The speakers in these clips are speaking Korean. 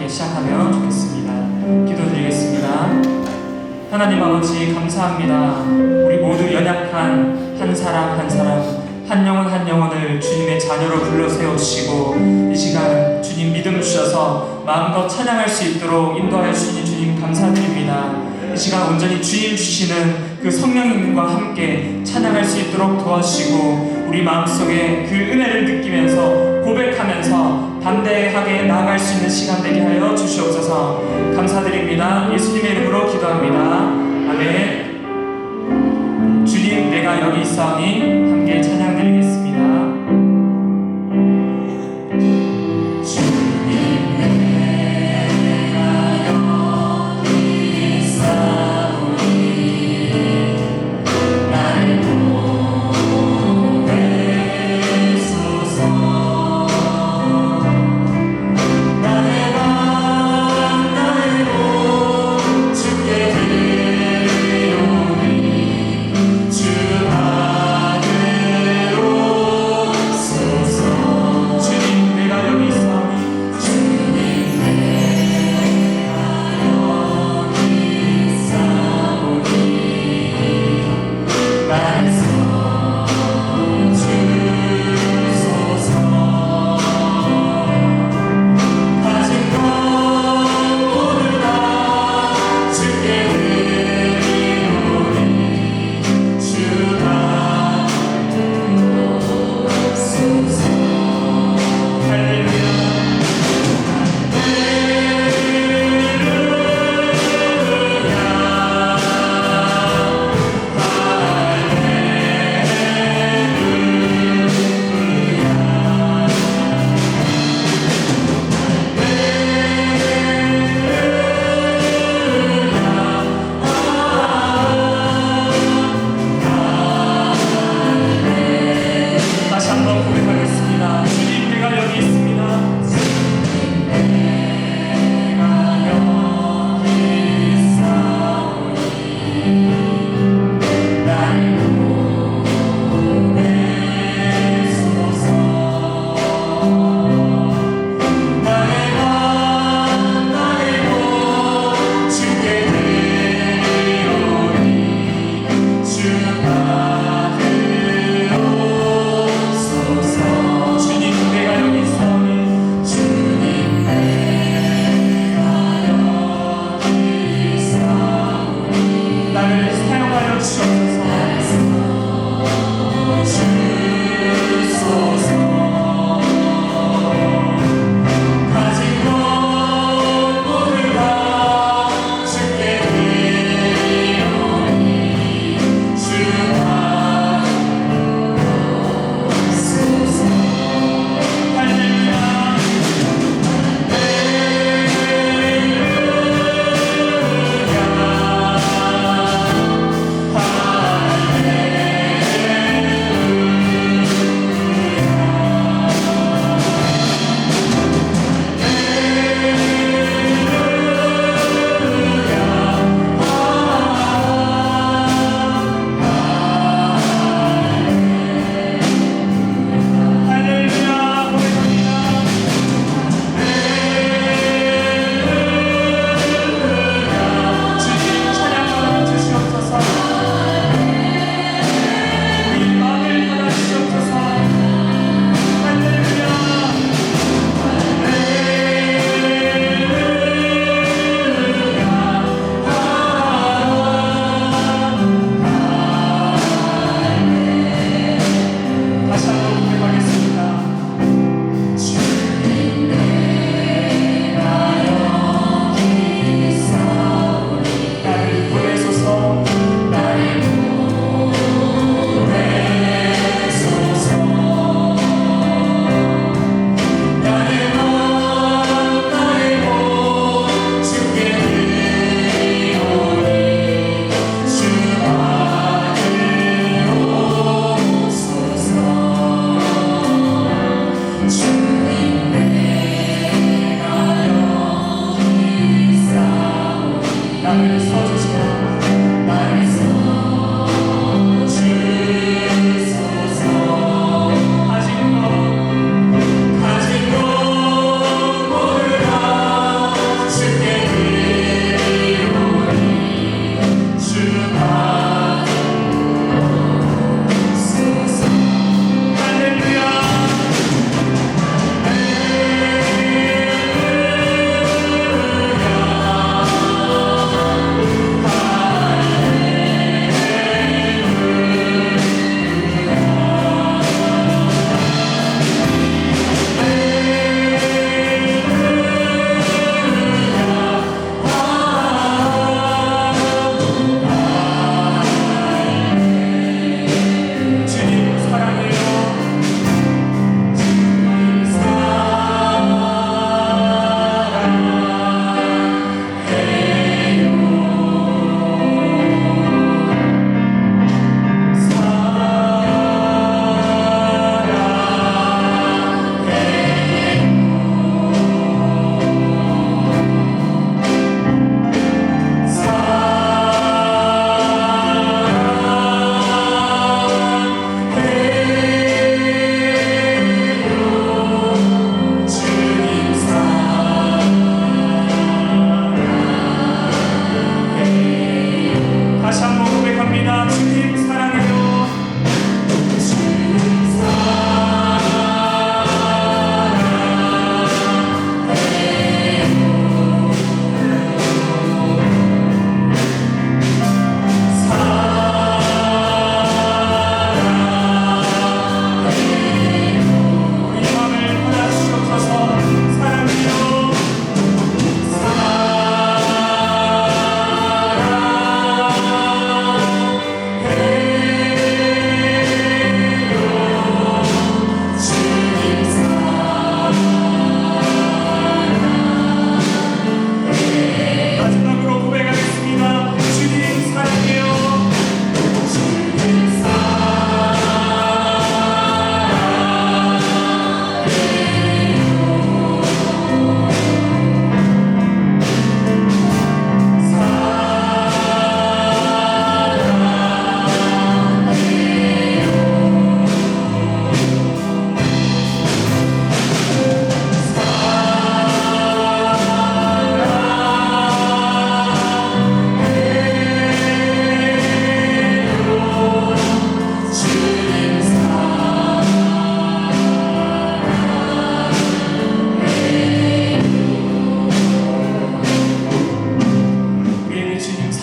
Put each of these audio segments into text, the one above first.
함께 시작하면 좋겠습니다. 기도드리겠습니다. 하나님 아버지 감사합니다. 우리 모두 연약한 한 사람 한 사람, 한 영혼 한 영혼을 주님의 자녀로 불러 세우시고 이 시간 주님 믿음 주셔서 마음껏 찬양할 수 있도록 인도하여 주시니 주님 감사드립니다. 이 시간 온전히 주님 주시는 그 성령님과 함께 찬양할 수 있도록 도와주시고 우리 마음속에 그 은혜를 느끼면서 고백하면서 담대하게 나아갈 수 있는 시간 되게 하여 주시옵소서. 감사드립니다. 예수님의 이름으로 기도합니다. 아멘. 주님 내가 여기 있사오니 함께 찬양드리겠습니다.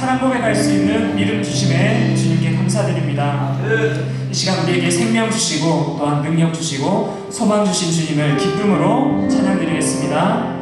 사랑 고백할 수 있는 믿음 주심에 주님께 감사드립니다. 이 시간 우리에게 생명 주시고 또한 능력 주시고 소망 주신 주님을 기쁨으로 찬양드리겠습니다.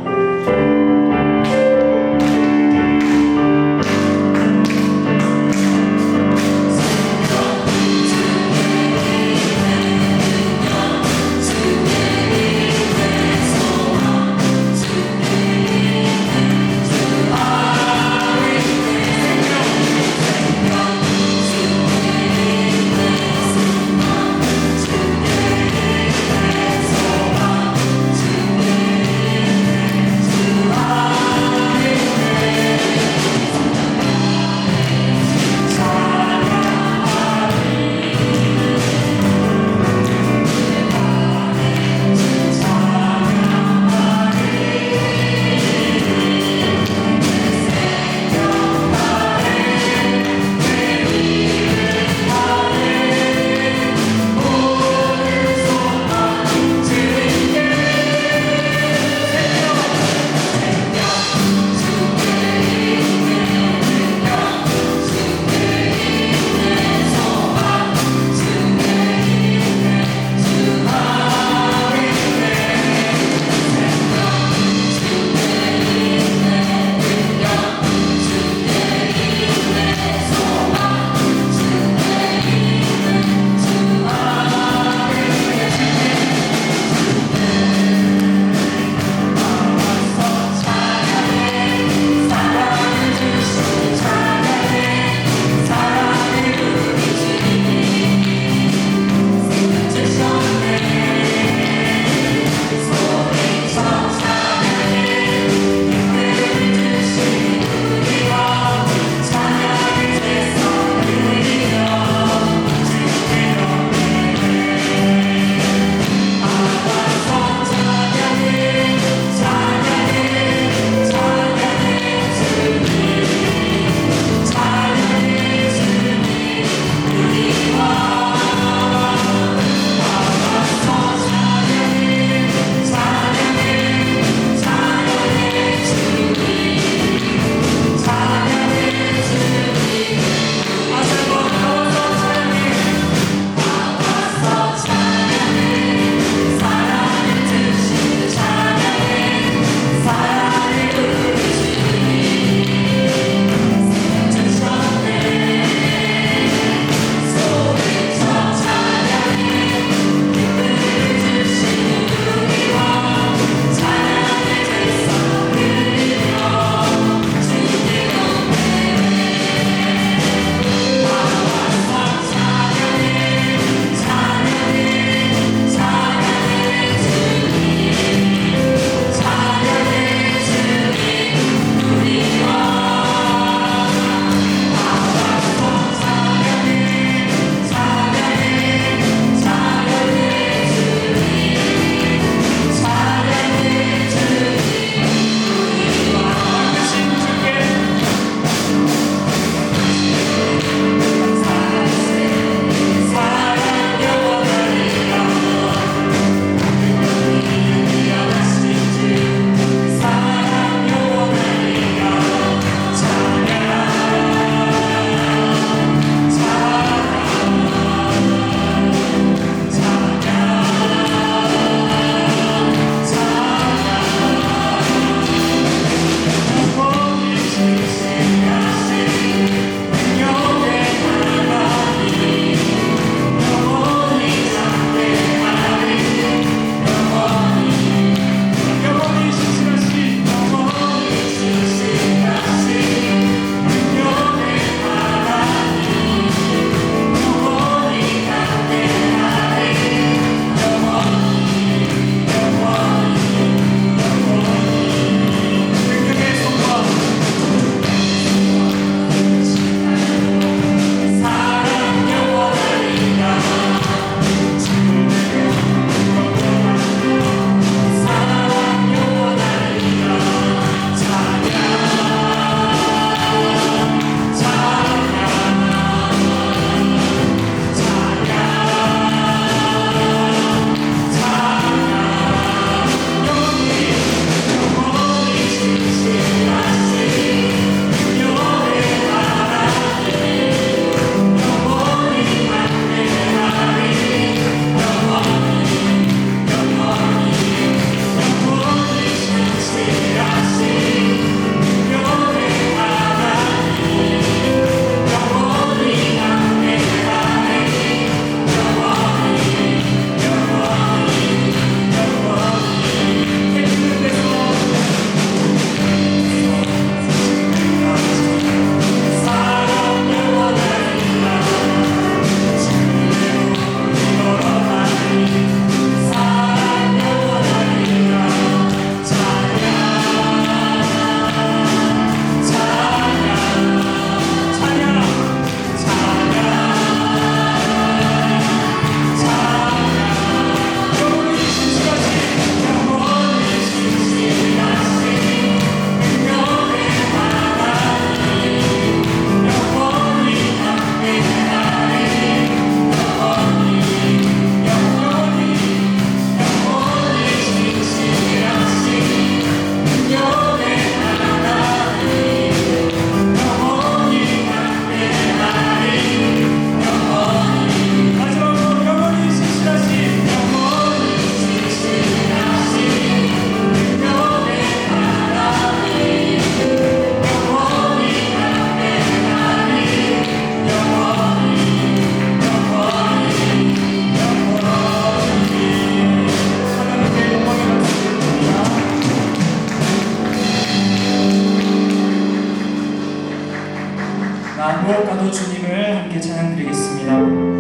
무엇과도 주님을 함께 찬양드리겠습니다.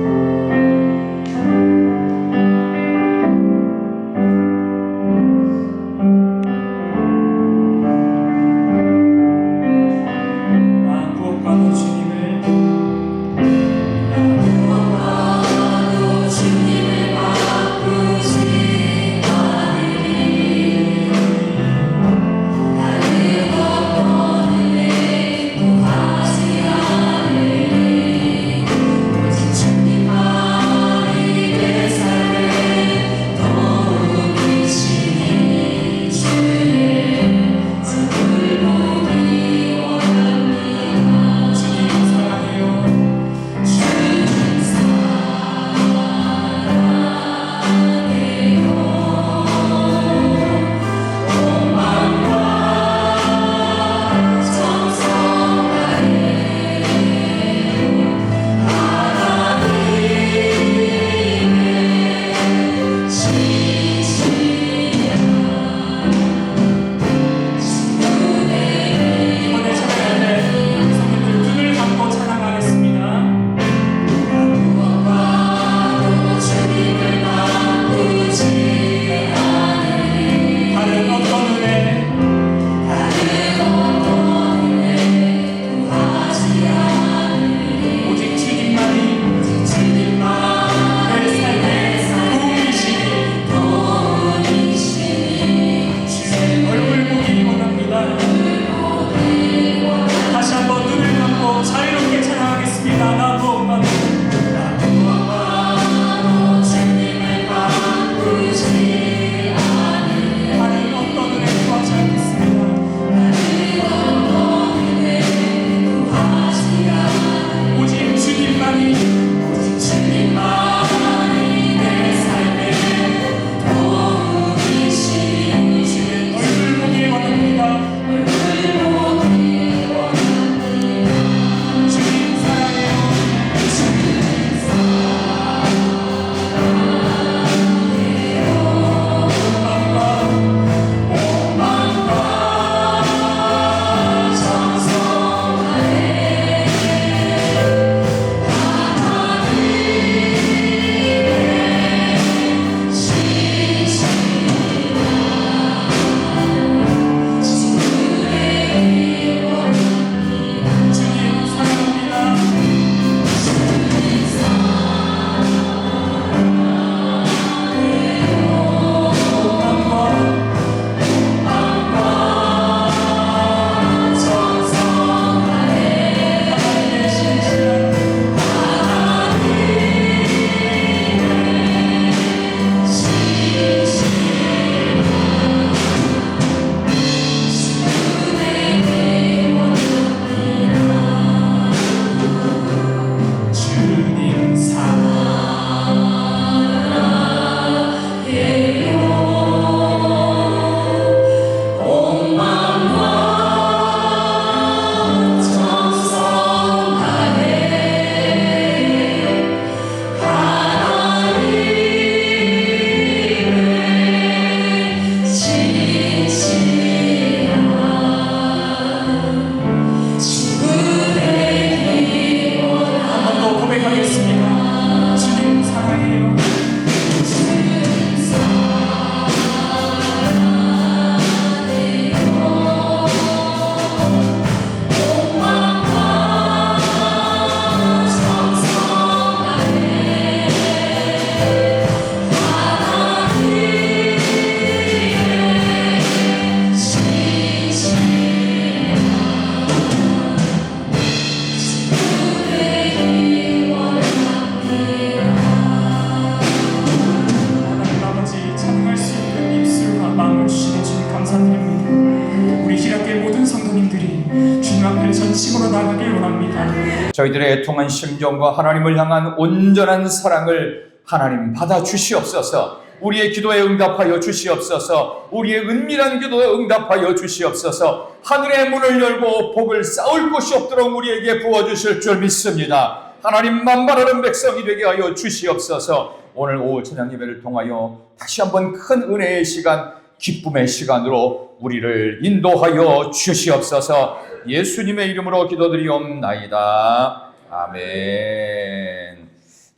저희들의 애통한 심정과 하나님을 향한 온전한 사랑을 하나님 받아주시옵소서. 우리의 기도에 응답하여 주시옵소서. 우리의 은밀한 기도에 응답하여 주시옵소서. 하늘의 문을 열고 복을 쌓을 곳이 없도록 우리에게 부어주실 줄 믿습니다. 하나님만 바라는 백성이 되게 하여 주시옵소서. 오늘 오후 찬양 예배를 통하여 다시 한번 큰 은혜의 시간, 기쁨의 시간으로 우리를 인도하여 주시옵소서. 예수님의 이름으로 기도드리옵나이다. 아멘.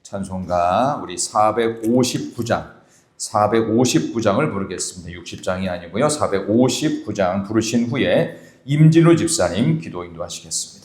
찬송가 우리 459장을 부르겠습니다. 60장이 아니고요. 459장 부르신 후에 임진우 집사님 기도 인도하시겠습니다.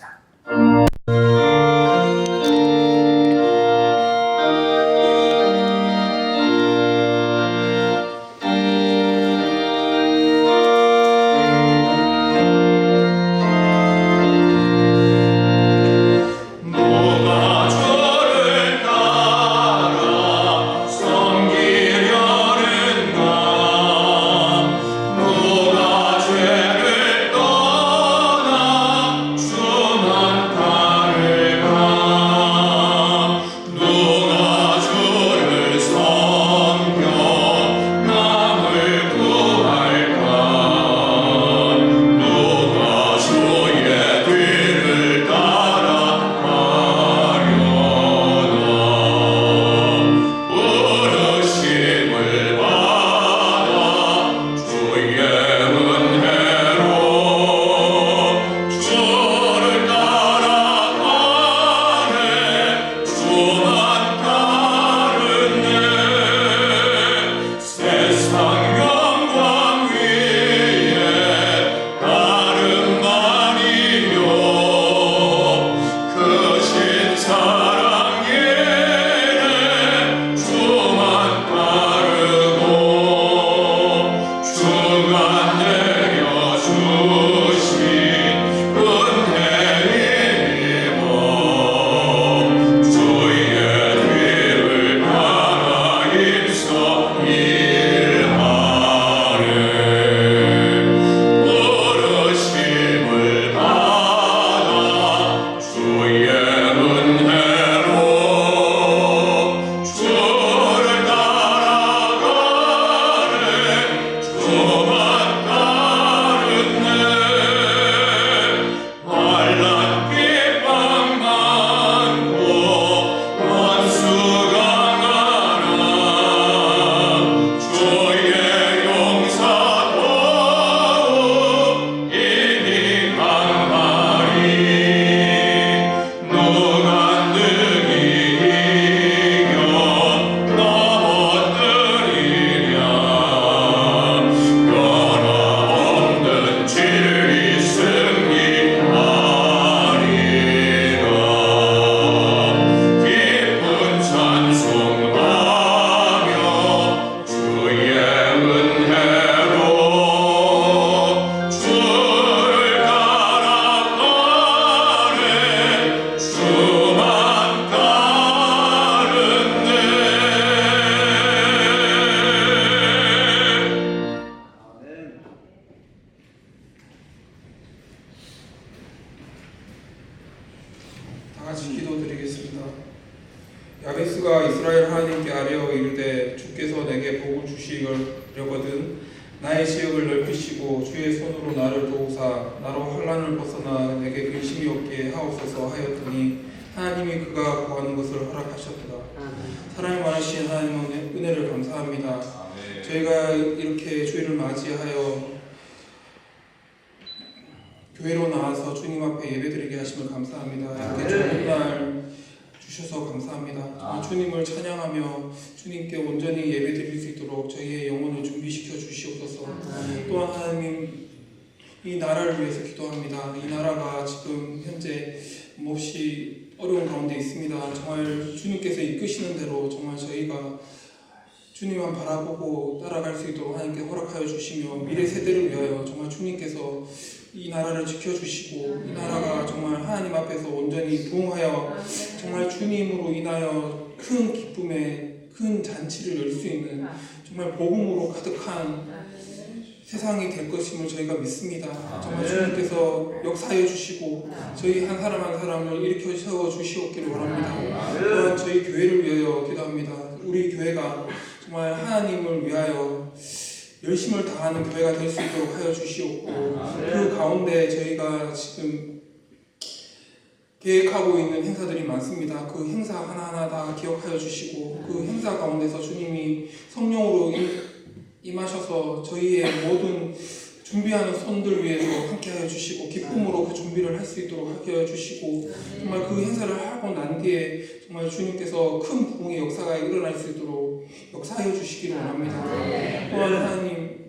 야베스가 이스라엘 하나님께 아뢰어 이르되 주께서 내게 복을 주시려거든 나의 지역을 넓히시고 주의 손으로 나를 도우사 나로 환난을 벗어나 내게 근심이 없게 하옵소서 하였더니 하나님이 그가 구하는 것을 허락하셨도다. 사랑이 많으신 하나님의 은혜를 감사합니다. 저희가 이렇게 주일을 맞이하여 교회로 나와서 주님 앞에 예배드리게 하심을 감사합니다. 이렇게 좋은 날 주셔서 감사합니다. 주님을 찬양하며 주님께 온전히 예배드릴 수 있도록 저희의 영혼을 준비시켜 주시옵소서. 또한 하나님 이 나라를 위해서 기도합니다. 이 나라가 지금 현재 몹시 어려운 가운데 있습니다. 정말 주님께서 이끄시는 대로 정말 저희가 주님만 바라보고 따라갈 수 있도록 하나님께 허락하여 주시며 미래 세대를 위하여 정말 주님께서 이 나라를 지켜주시고 이 나라가 정말 하나님 앞에서 온전히 부흥하여 정말 주님으로 인하여 큰 기쁨의 큰 잔치를 열 수 있는 정말 복음으로 가득한 세상이 될 것임을 저희가 믿습니다. 정말 주님께서 역사해 주시고 저희 한 사람 한 사람을 일으켜 세워 주시옵기를 원합니다. 또한 저희 교회를 위하여 기도합니다. 우리 교회가 정말 하나님을 위하여 열심을 다하는 교회가 될 수 있도록 하여 주시옵고 그 가운데 저희가 지금 계획하고 있는 행사들이 많습니다. 그 행사 하나하나 다 기억하여 주시고 그 행사 가운데서 주님이 성령으로 임하셔서 저희의 모든 준비하는 손들 위해서 함께하여 주시고 기쁨으로 그 준비를 할 수 있도록 함께하여 주시고 정말 그 행사를 하고 난 뒤에 정말 주님께서 큰 부흥의 역사가 일어날 수 있도록 역사하여 주시기를 원합니다. 또한 하나님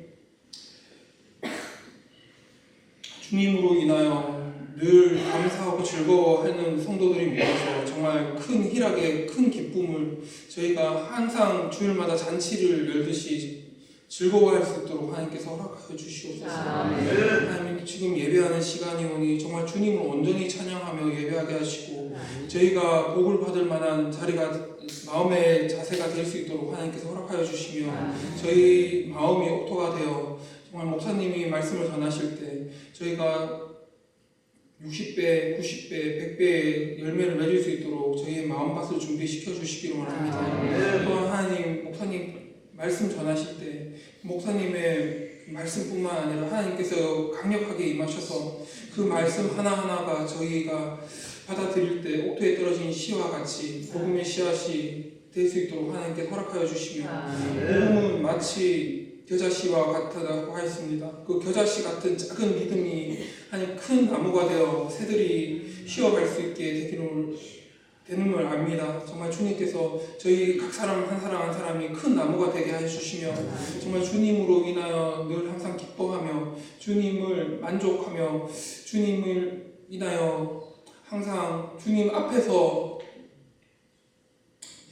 주님으로 인하여 늘 감사하고 즐거워하는 성도들이 모여서 정말 큰 희락의 큰 기쁨을 저희가 항상 주일마다 잔치를 열듯이 즐거워할 수 있도록 하나님께서 허락하여 주시옵소서. 하나님 지금 예배하는 시간이 오니 정말 주님을 온전히 찬양하며 예배하게 하시고 저희가 복을 받을 만한 자리가 마음의 자세가 될 수 있도록 하나님께서 허락하여 주시며 저희 마음이 옥토가 되어 정말 목사님이 말씀을 전하실 때 저희가 60배, 90배, 100배의 열매를 맺을 수 있도록 저희의 마음밭을 준비시켜 주시기를 원합니다. 또한 하나님, 목사님 말씀 전하실 때 목사님의 말씀뿐만 아니라 하나님께서 강력하게 임하셔서 그 말씀 하나하나가 저희가 받아들일 때 옥토에 떨어진 씨와 같이 복음의 씨앗이 될 수 있도록 하나님께 허락하여 주시며 복음은 마치 겨자씨와 같다고 하였습니다. 그 겨자씨 같은 작은 믿음이 하나님 큰 나무가 되어 새들이 쉬어갈 수 있게 되는 걸 압니다. 정말 주님께서 저희 각 사람 한 사람 한 사람이 큰 나무가 되게 해주시며 정말 주님으로 인하여 늘 항상 기뻐하며 주님을 만족하며 주님을 인하여 항상 주님 앞에서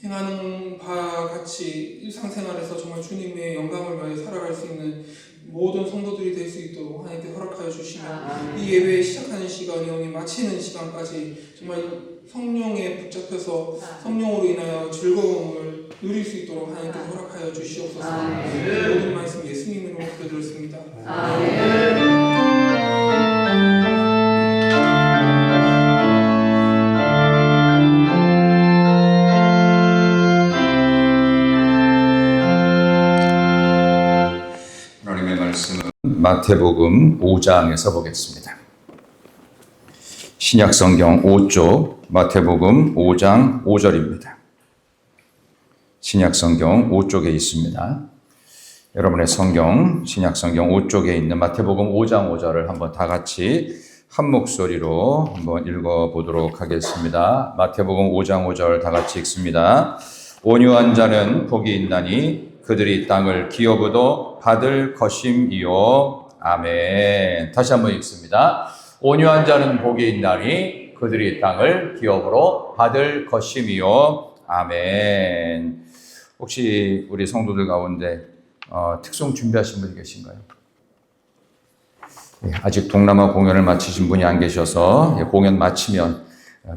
행하는 바와 같이 일상생활에서 정말 주님의 영광을 위하여 살아갈 수 있는 모든 성도들이 될 수 있도록 하나님께 허락하여 주시며 이 예배 시작하는 시간이 오니 마치는 시간까지 정말 성령에 붙잡혀서 성령으로 인하여 즐거움을 누릴 수 있도록 하나님께 허락하여 주시옵소서. 모든 말씀 예수님 이름으로 기도드렸습니다. 하나님의 말씀은 마태복음 5장에서 보겠습니다. 신약성경 5쪽 마태복음 5장 5절입니다. 신약성경 5쪽에 있습니다. 여러분의 성경 신약성경 5쪽에 있는 마태복음 5장 5절을 한번 다 같이 한 목소리로 한번 읽어보도록 하겠습니다. 마태복음 5장 5절 다 같이 읽습니다. 온유한 자는 복이 있나니 그들이 땅을 기업으로 받을 것임이요. 아멘. 다시 한번 읽습니다. 온유한 자는 복이 있나니 그들이 땅을 기업으로 받을 것임이요. 아멘. 혹시 우리 성도들 가운데 특송 준비하신 분이 계신가요? 아직 동남아 공연을 마치신 분이 안 계셔서 공연 마치면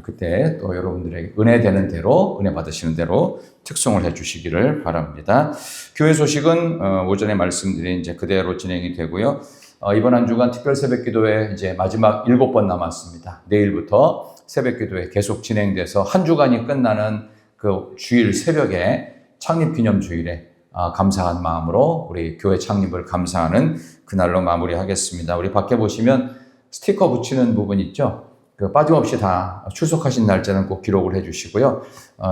그때 또 여러분들에게 은혜 되는 대로, 은혜 받으시는 대로 특송을 해 주시기를 바랍니다. 교회 소식은 오전에 말씀드린 이제 그대로 진행이 되고요. 이번 한 주간 특별 새벽 기도회 이제 마지막 7번 남았습니다. 내일부터 새벽 기도회 계속 진행돼서 한 주간이 끝나는 그 주일 새벽에 창립 기념 주일에 감사한 마음으로 우리 교회 창립을 감사하는 그날로 마무리하겠습니다. 우리 밖에 보시면 스티커 붙이는 부분 있죠? 빠짐없이 다 출석하신 날짜는 꼭 기록을 해 주시고요.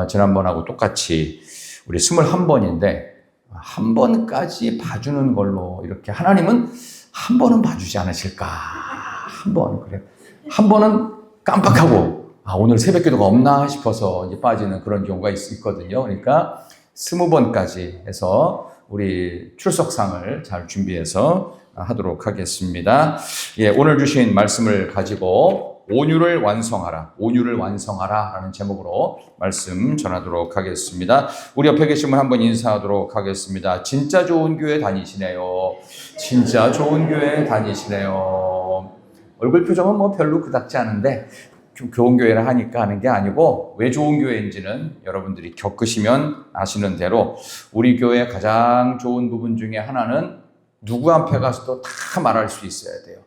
지난번하고 똑같이 우리 21번인데 한 번까지 봐주는 걸로 이렇게 하나님은 한 번은 봐주지 않으실까? 한 번, 그래요. 한 번은 깜빡하고 오늘 새벽 기도가 없나 싶어서 이제 빠지는 그런 경우가 있거든요. 그러니까 20번까지 해서 우리 출석상을 잘 준비해서 하도록 하겠습니다. 예, 오늘 주신 말씀을 가지고 온유를 완성하라, 온유를 완성하라 라는 제목으로 말씀 전하도록 하겠습니다. 우리 옆에 계신 분 한번 인사하도록 하겠습니다. 진짜 좋은 교회 다니시네요. 진짜 좋은 교회 다니시네요. 얼굴 표정은 뭐 별로 그닥지 않은데 좀 좋은 교회를 하니까 하는 게 아니고 왜 좋은 교회인지는 여러분들이 겪으시면 아시는 대로 우리 교회의 가장 좋은 부분 중에 하나는 누구 앞에 가서도 다 말할 수 있어야 돼요.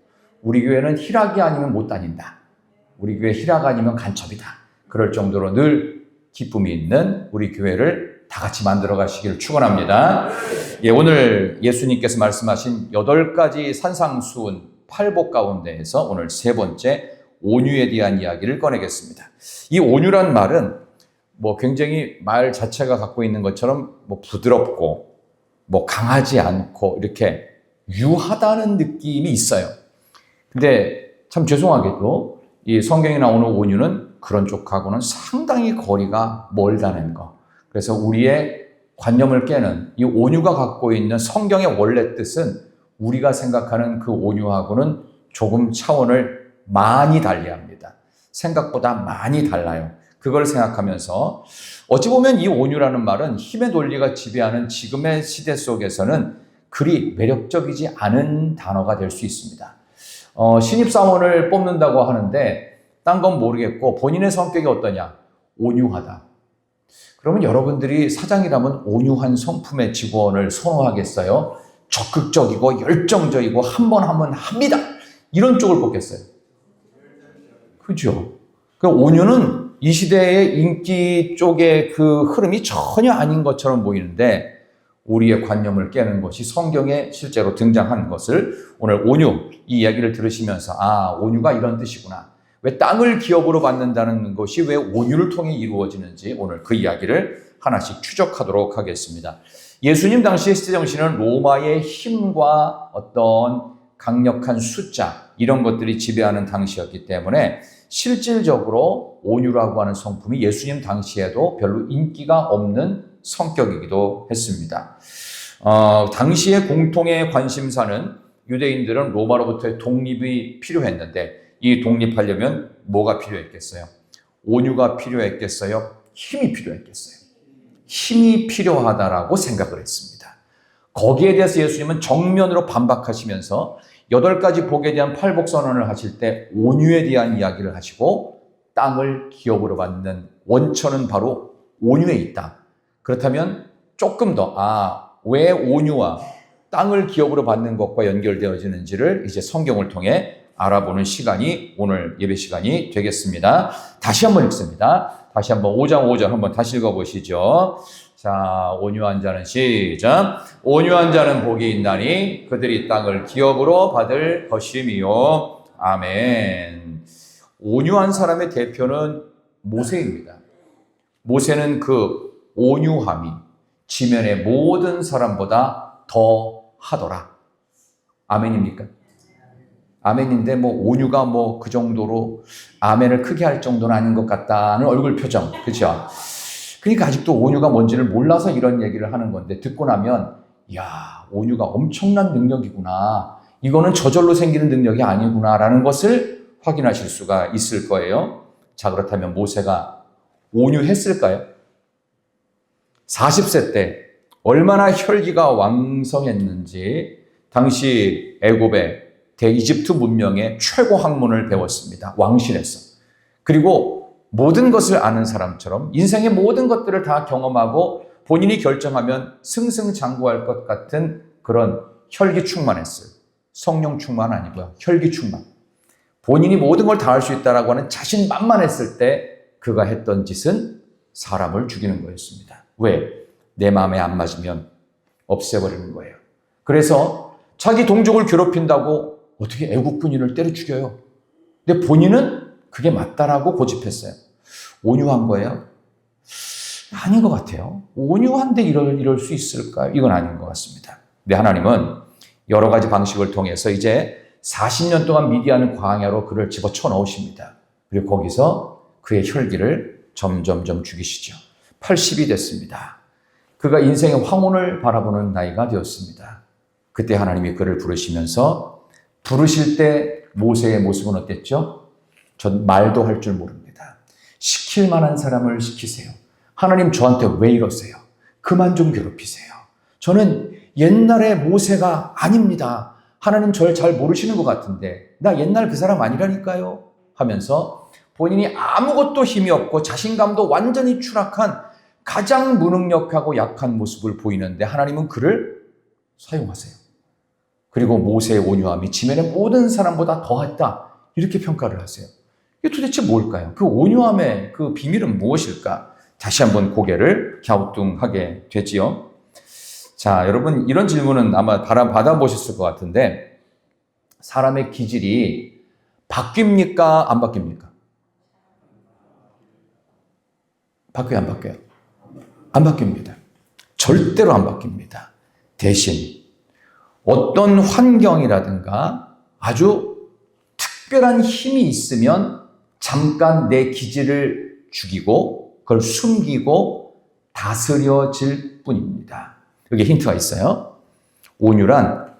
우리 교회는 희락이 아니면 못 다닌다. 우리 교회 희락 아니면 간첩이다. 그럴 정도로 늘 기쁨이 있는 우리 교회를 다 같이 만들어 가시기를 축원합니다. 예, 오늘 예수님께서 말씀하신 8가지 산상수훈 8복 가운데에서 오늘 세 번째 온유에 대한 이야기를 꺼내겠습니다. 이 온유란 말은 뭐 굉장히 말 자체가 갖고 있는 것처럼 뭐 부드럽고 뭐 강하지 않고 이렇게 유하다는 느낌이 있어요. 근데 참 죄송하게도 이 성경에 나오는 온유는 그런 쪽하고는 상당히 거리가 멀다는 거. 그래서 우리의 관념을 깨는 이 온유가 갖고 있는 성경의 원래 뜻은 우리가 생각하는 그 온유하고는 조금 차원을 많이 달리합니다. 생각보다 많이 달라요. 그걸 생각하면서 어찌 보면 이 온유라는 말은 힘의 논리가 지배하는 지금의 시대 속에서는 그리 매력적이지 않은 단어가 될 수 있습니다. 신입사원을 뽑는다고 하는데 딴 건 모르겠고 본인의 성격이 어떠냐? 온유하다. 그러면 여러분들이 사장이라면 온유한 성품의 직원을 선호하겠어요? 적극적이고 열정적이고 한 번 합니다. 이런 쪽을 뽑겠어요. 그죠? 그 온유는 이 시대의 인기 쪽의 그 흐름이 전혀 아닌 것처럼 보이는데 우리의 관념을 깨는 것이 성경에 실제로 등장한 것을 오늘 온유 이 이야기를 들으시면서 온유가 이런 뜻이구나. 왜 땅을 기업으로 받는다는 것이 왜 온유를 통해 이루어지는지 오늘 그 이야기를 하나씩 추적하도록 하겠습니다. 예수님 당시의 시대 정신은 로마의 힘과 어떤 강력한 숫자 이런 것들이 지배하는 당시였기 때문에 실질적으로 온유라고 하는 성품이 예수님 당시에도 별로 인기가 없는 성격이기도 했습니다. 당시의 공통의 관심사는 유대인들은 로마로부터의 독립이 필요했는데 이 독립하려면 뭐가 필요했겠어요? 온유가 필요했겠어요? 힘이 필요했겠어요? 힘이 필요하다라고 생각을 했습니다. 거기에 대해서 예수님은 정면으로 반박하시면서 8가지 복에 대한 팔복선언을 하실 때 온유에 대한 이야기를 하시고 땅을 기업으로 받는 원천은 바로 온유에 있다. 그렇다면 조금 더 왜 온유와 땅을 기업으로 받는 것과 연결되어지는지를 이제 성경을 통해 알아보는 시간이 오늘 예배 시간이 되겠습니다. 다시 한번 읽습니다. 다시 한번 5장 5절 한번 다시 읽어보시죠. 자, 온유한 자는 시작. 온유한 자는 복이 있나니 그들이 땅을 기업으로 받을 것이미요. 아멘. 온유한 사람의 대표는 모세입니다. 모세는 그 온유함이 지면의 모든 사람보다 더 하더라. 아멘입니까? 아멘인데 온유가 그 정도로 아멘을 크게 할 정도는 아닌 것 같다는 얼굴 표정. 그렇죠? 그러니까 아직도 온유가 뭔지를 몰라서 이런 얘기를 하는 건데 듣고 나면 온유가 엄청난 능력이구나. 이거는 저절로 생기는 능력이 아니구나라는 것을 확인하실 수가 있을 거예요. 자, 그렇다면 모세가 온유했을까요? 40세 때 얼마나 혈기가 왕성했는지 당시 애굽의 대이집트 문명의 최고 학문을 배웠습니다. 왕실에서. 그리고 모든 것을 아는 사람처럼 인생의 모든 것들을 다 경험하고 본인이 결정하면 승승장구할 것 같은 그런 혈기 충만했어요. 성령 충만 아니고요. 혈기 충만. 본인이 모든 걸 다 할 수 있다라고 하는 자신만만했을 때 그가 했던 짓은 사람을 죽이는 거였습니다. 왜? 내 마음에 안 맞으면 없애버리는 거예요. 그래서 자기 동족을 괴롭힌다고 어떻게 애국 군인을 때려 죽여요. 근데 본인은 그게 맞다라고 고집했어요. 온유한 거예요? 아닌 것 같아요. 온유한데 이럴 수 있을까요? 이건 아닌 것 같습니다. 근데 하나님은 여러 가지 방식을 통해서 이제 40년 동안 미디안 광야로 그를 집어쳐 넣으십니다. 그리고 거기서 그의 혈기를 점점점 죽이시죠. 80이 됐습니다. 그가 인생의 황혼을 바라보는 나이가 되었습니다. 그때 하나님이 그를 부르시면서 부르실 때 모세의 모습은 어땠죠? 전 말도 할 줄 모릅니다. 시킬 만한 사람을 시키세요. 하나님 저한테 왜 이러세요? 그만 좀 괴롭히세요. 저는 옛날의 모세가 아닙니다. 하나님 저를 잘 모르시는 것 같은데 나 옛날 그 사람 아니라니까요 하면서 본인이 아무것도 힘이 없고 자신감도 완전히 추락한 가장 무능력하고 약한 모습을 보이는데 하나님은 그를 사용하세요. 그리고 모세의 온유함이 지면의 모든 사람보다 더했다 이렇게 평가를 하세요. 이게 도대체 뭘까요? 그 온유함의 그 비밀은 무엇일까? 다시 한번 고개를 갸우뚱하게 되지요. 자, 여러분 이런 질문은 아마 받아보셨을 것 같은데 사람의 기질이 바뀝니까? 안 바뀝니까? 바뀌어요? 안 바뀌어요? 안 바뀝니다. 절대로 안 바뀝니다. 대신 어떤 환경이라든가 아주 특별한 힘이 있으면 잠깐 내 기질을 죽이고 그걸 숨기고 다스려질 뿐입니다. 여기 힌트가 있어요. 온유란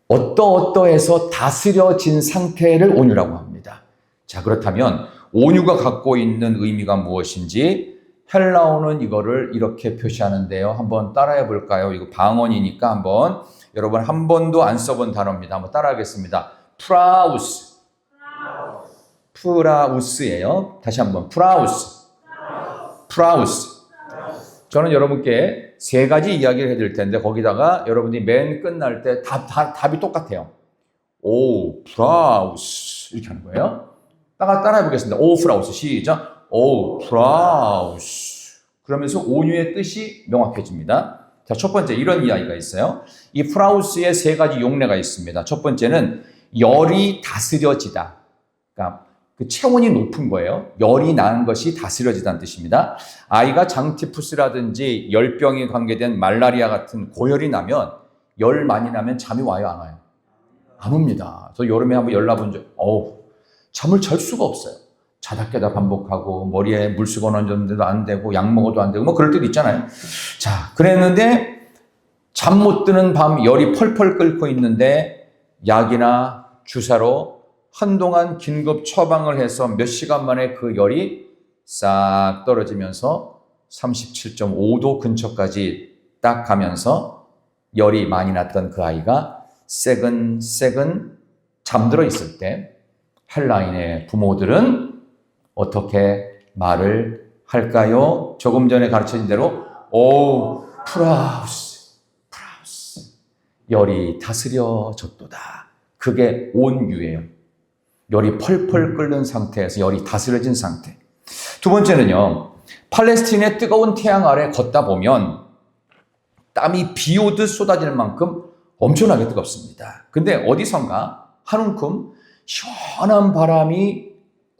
어떠어떠해서 다스려진 상태를 온유라고 합니다. 자, 그렇다면 온유가 갖고 있는 의미가 무엇인지 헬라어는 이거를 이렇게 표시하는데요. 한번 따라해 볼까요? 이거 방언이니까 한번 여러분 한 번도 안 써본 단어입니다. 한번 따라하겠습니다. 프라우스. 프라우스예요. 다시 한번 프라우스. 프라우스. 저는 여러분께 세 가지 이야기를 해드릴 텐데 거기다가 여러분이 맨 끝날 때 답이 똑같아요. 오 프라우스 이렇게 하는 거예요. 따라해 보겠습니다. 오 프라우스 시작. 오 프라우스. 그러면서 온유의 뜻이 명확해집니다. 자, 첫 번째 이런 이야기가 있어요. 이 프라우스의 세 가지 용례가 있습니다. 첫 번째는 열이 다스려지다. 그러니까 그 체온이 높은 거예요. 열이 나는 것이 다스려지다는 뜻입니다. 아이가 장티푸스라든지 열병에 관계된 말라리아 같은 고열이 나면 열 많이 나면 잠이 와요, 안 와요? 안 옵니다. 저 여름에 한번 열 나본 적, 잠을 잘 수가 없어요. 자다 깨다 반복하고 머리에 물 쓰고 얹었는데도 안 되고 약 먹어도 안 되고 뭐 그럴 때도 있잖아요. 자, 그랬는데 잠 못 드는 밤 열이 펄펄 끓고 있는데 약이나 주사로 한동안 긴급 처방을 해서 몇 시간 만에 그 열이 싹 떨어지면서 37.5도 근처까지 딱 가면서 열이 많이 났던 그 아이가 새근새근 잠들어 있을 때 헬라인의 부모들은 어떻게 말을 할까요? 조금 전에 가르쳐진 대로 오 프라우스 열이 다스려졌도다. 그게 온유예요. 열이 펄펄 끓는 상태에서 열이 다스려진 상태. 두 번째는요. 팔레스틴의 뜨거운 태양 아래 걷다 보면 땀이 비 오듯 쏟아질 만큼 엄청나게 뜨겁습니다. 근데 어디선가 한 움큼 시원한 바람이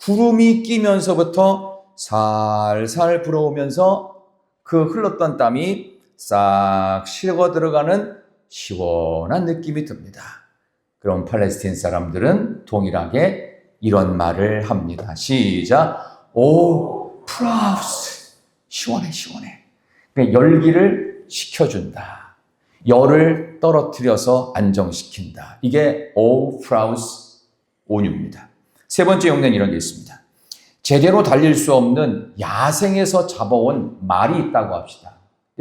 구름이 끼면서부터 살살 불어오면서 그 흘렀던 땀이 싹 식어 들어가는 시원한 느낌이 듭니다. 그럼 팔레스틴 사람들은 동일하게 이런 말을 합니다. 시작. 오 프라우스 시원해. 그러니까 열기를 식혀준다. 열을 떨어뜨려서 안정시킨다. 이게 오 프라우스 온유입니다. 세 번째 용례는 이런 게 있습니다. 제대로 달릴 수 없는 야생에서 잡아온 말이 있다고 합시다.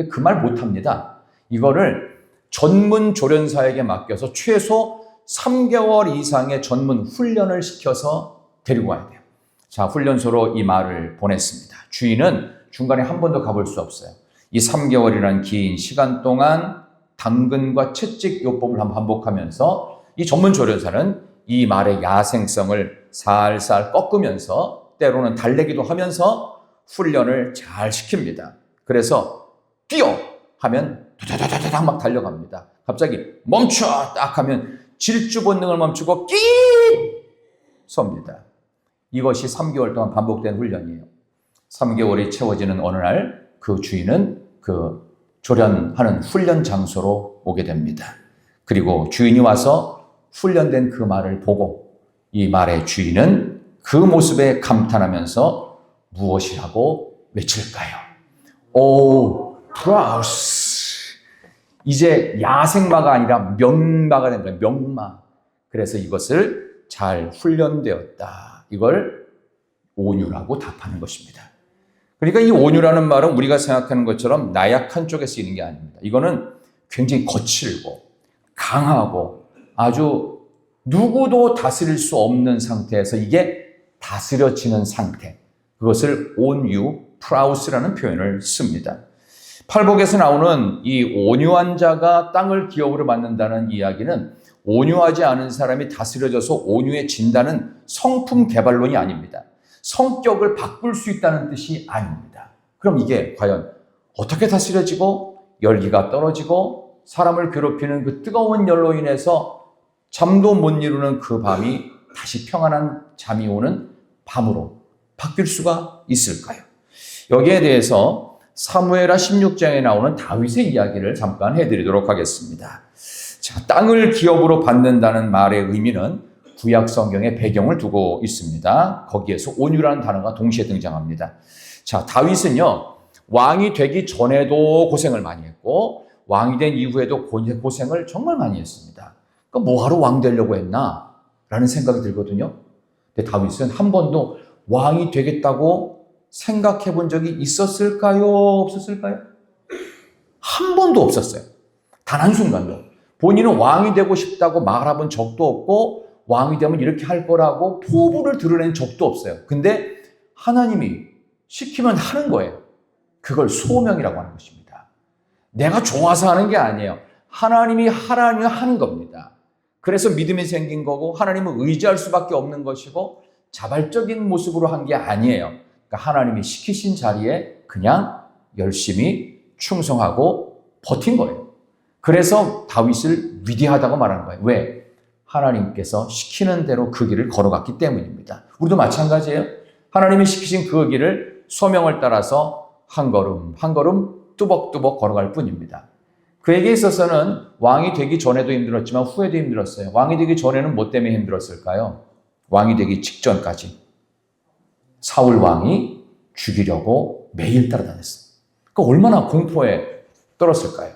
그 말 못합니다. 이거를 전문 조련사에게 맡겨서 최소 3개월 이상의 전문 훈련을 시켜서 데리고 와야 돼요. 자, 훈련소로 이 말을 보냈습니다. 주인은 중간에 한 번도 가볼 수 없어요. 이 3개월이라는 긴 시간 동안 당근과 채찍 요법을 반복하면서 이 전문 조련사는 이 말의 야생성을 살살 꺾으면서 때로는 달래기도 하면서 훈련을 잘 시킵니다. 그래서 뛰어 하면 다다다다닥 막 달려갑니다. 갑자기 멈춰 딱 하면 질주 본능을 멈추고 끼 섭니다. 이것이 3개월 동안 반복된 훈련이에요. 3개월이 채워지는 어느 날 그 주인은 그 조련하는 훈련 장소로 오게 됩니다. 그리고 주인이 와서 훈련된 그 말을 보고 이 말의 주인은 그 모습에 감탄하면서 무엇이라고 외칠까요? 오 프라우스. 이제 야생마가 아니라 명마가 된 거예요. 명마. 그래서 이것을 잘 훈련되었다. 이걸 온유라고 답하는 것입니다. 그러니까 이 온유라는 말은 우리가 생각하는 것처럼 나약한 쪽에 쓰이는 게 아닙니다. 이거는 굉장히 거칠고 강하고 아주 누구도 다스릴 수 없는 상태에서 이게 다스려지는 상태. 그것을 온유, 프라우스라는 표현을 씁니다. 팔복에서 나오는 이 온유한 자가 땅을 기업으로 받는다는 이야기는 온유하지 않은 사람이 다스려져서 온유해진다는 성품 개발론이 아닙니다. 성격을 바꿀 수 있다는 뜻이 아닙니다. 그럼 이게 과연 어떻게 다스려지고 열기가 떨어지고 사람을 괴롭히는 그 뜨거운 열로 인해서 잠도 못 이루는 그 밤이 다시 평안한 잠이 오는 밤으로 바뀔 수가 있을까요? 여기에 대해서 사무엘하 16장에 나오는 다윗의 이야기를 잠깐 해드리도록 하겠습니다. 자, 땅을 기업으로 받는다는 말의 의미는 구약 성경에 배경을 두고 있습니다. 거기에서 온유라는 단어가 동시에 등장합니다. 자, 다윗은요, 왕이 되기 전에도 고생을 많이 했고, 왕이 된 이후에도 고생을 정말 많이 했습니다. 그러니까 뭐하러 왕 되려고 했나? 라는 생각이 들거든요. 근데 다윗은 한 번도 왕이 되겠다고 생각해 본 적이 있었을까요? 없었을까요? 한 번도 없었어요. 단 한순간도. 본인은 왕이 되고 싶다고 말해본 적도 없고, 왕이 되면 이렇게 할 거라고 포부를 드러낸 적도 없어요. 근데 하나님이 시키면 하는 거예요. 그걸 소명이라고 하는 것입니다. 내가 좋아서 하는 게 아니에요. 하나님이 하라니 하는 겁니다. 그래서 믿음이 생긴 거고 하나님을 의지할 수밖에 없는 것이고 자발적인 모습으로 한 게 아니에요. 그러니까 하나님이 시키신 자리에 그냥 열심히 충성하고 버틴 거예요. 그래서 다윗을 위대하다고 말하는 거예요. 왜? 하나님께서 시키는 대로 그 길을 걸어갔기 때문입니다. 우리도 마찬가지예요. 하나님이 시키신 그 길을 소명을 따라서 한 걸음 한 걸음 뚜벅뚜벅 걸어갈 뿐입니다. 그에게 있어서는 왕이 되기 전에도 힘들었지만 후에도 힘들었어요. 왕이 되기 전에는 뭐 때문에 힘들었을까요? 왕이 되기 직전까지 사울 왕이 죽이려고 매일 따라다녔어요. 그러니까 얼마나 공포에 떨었을까요?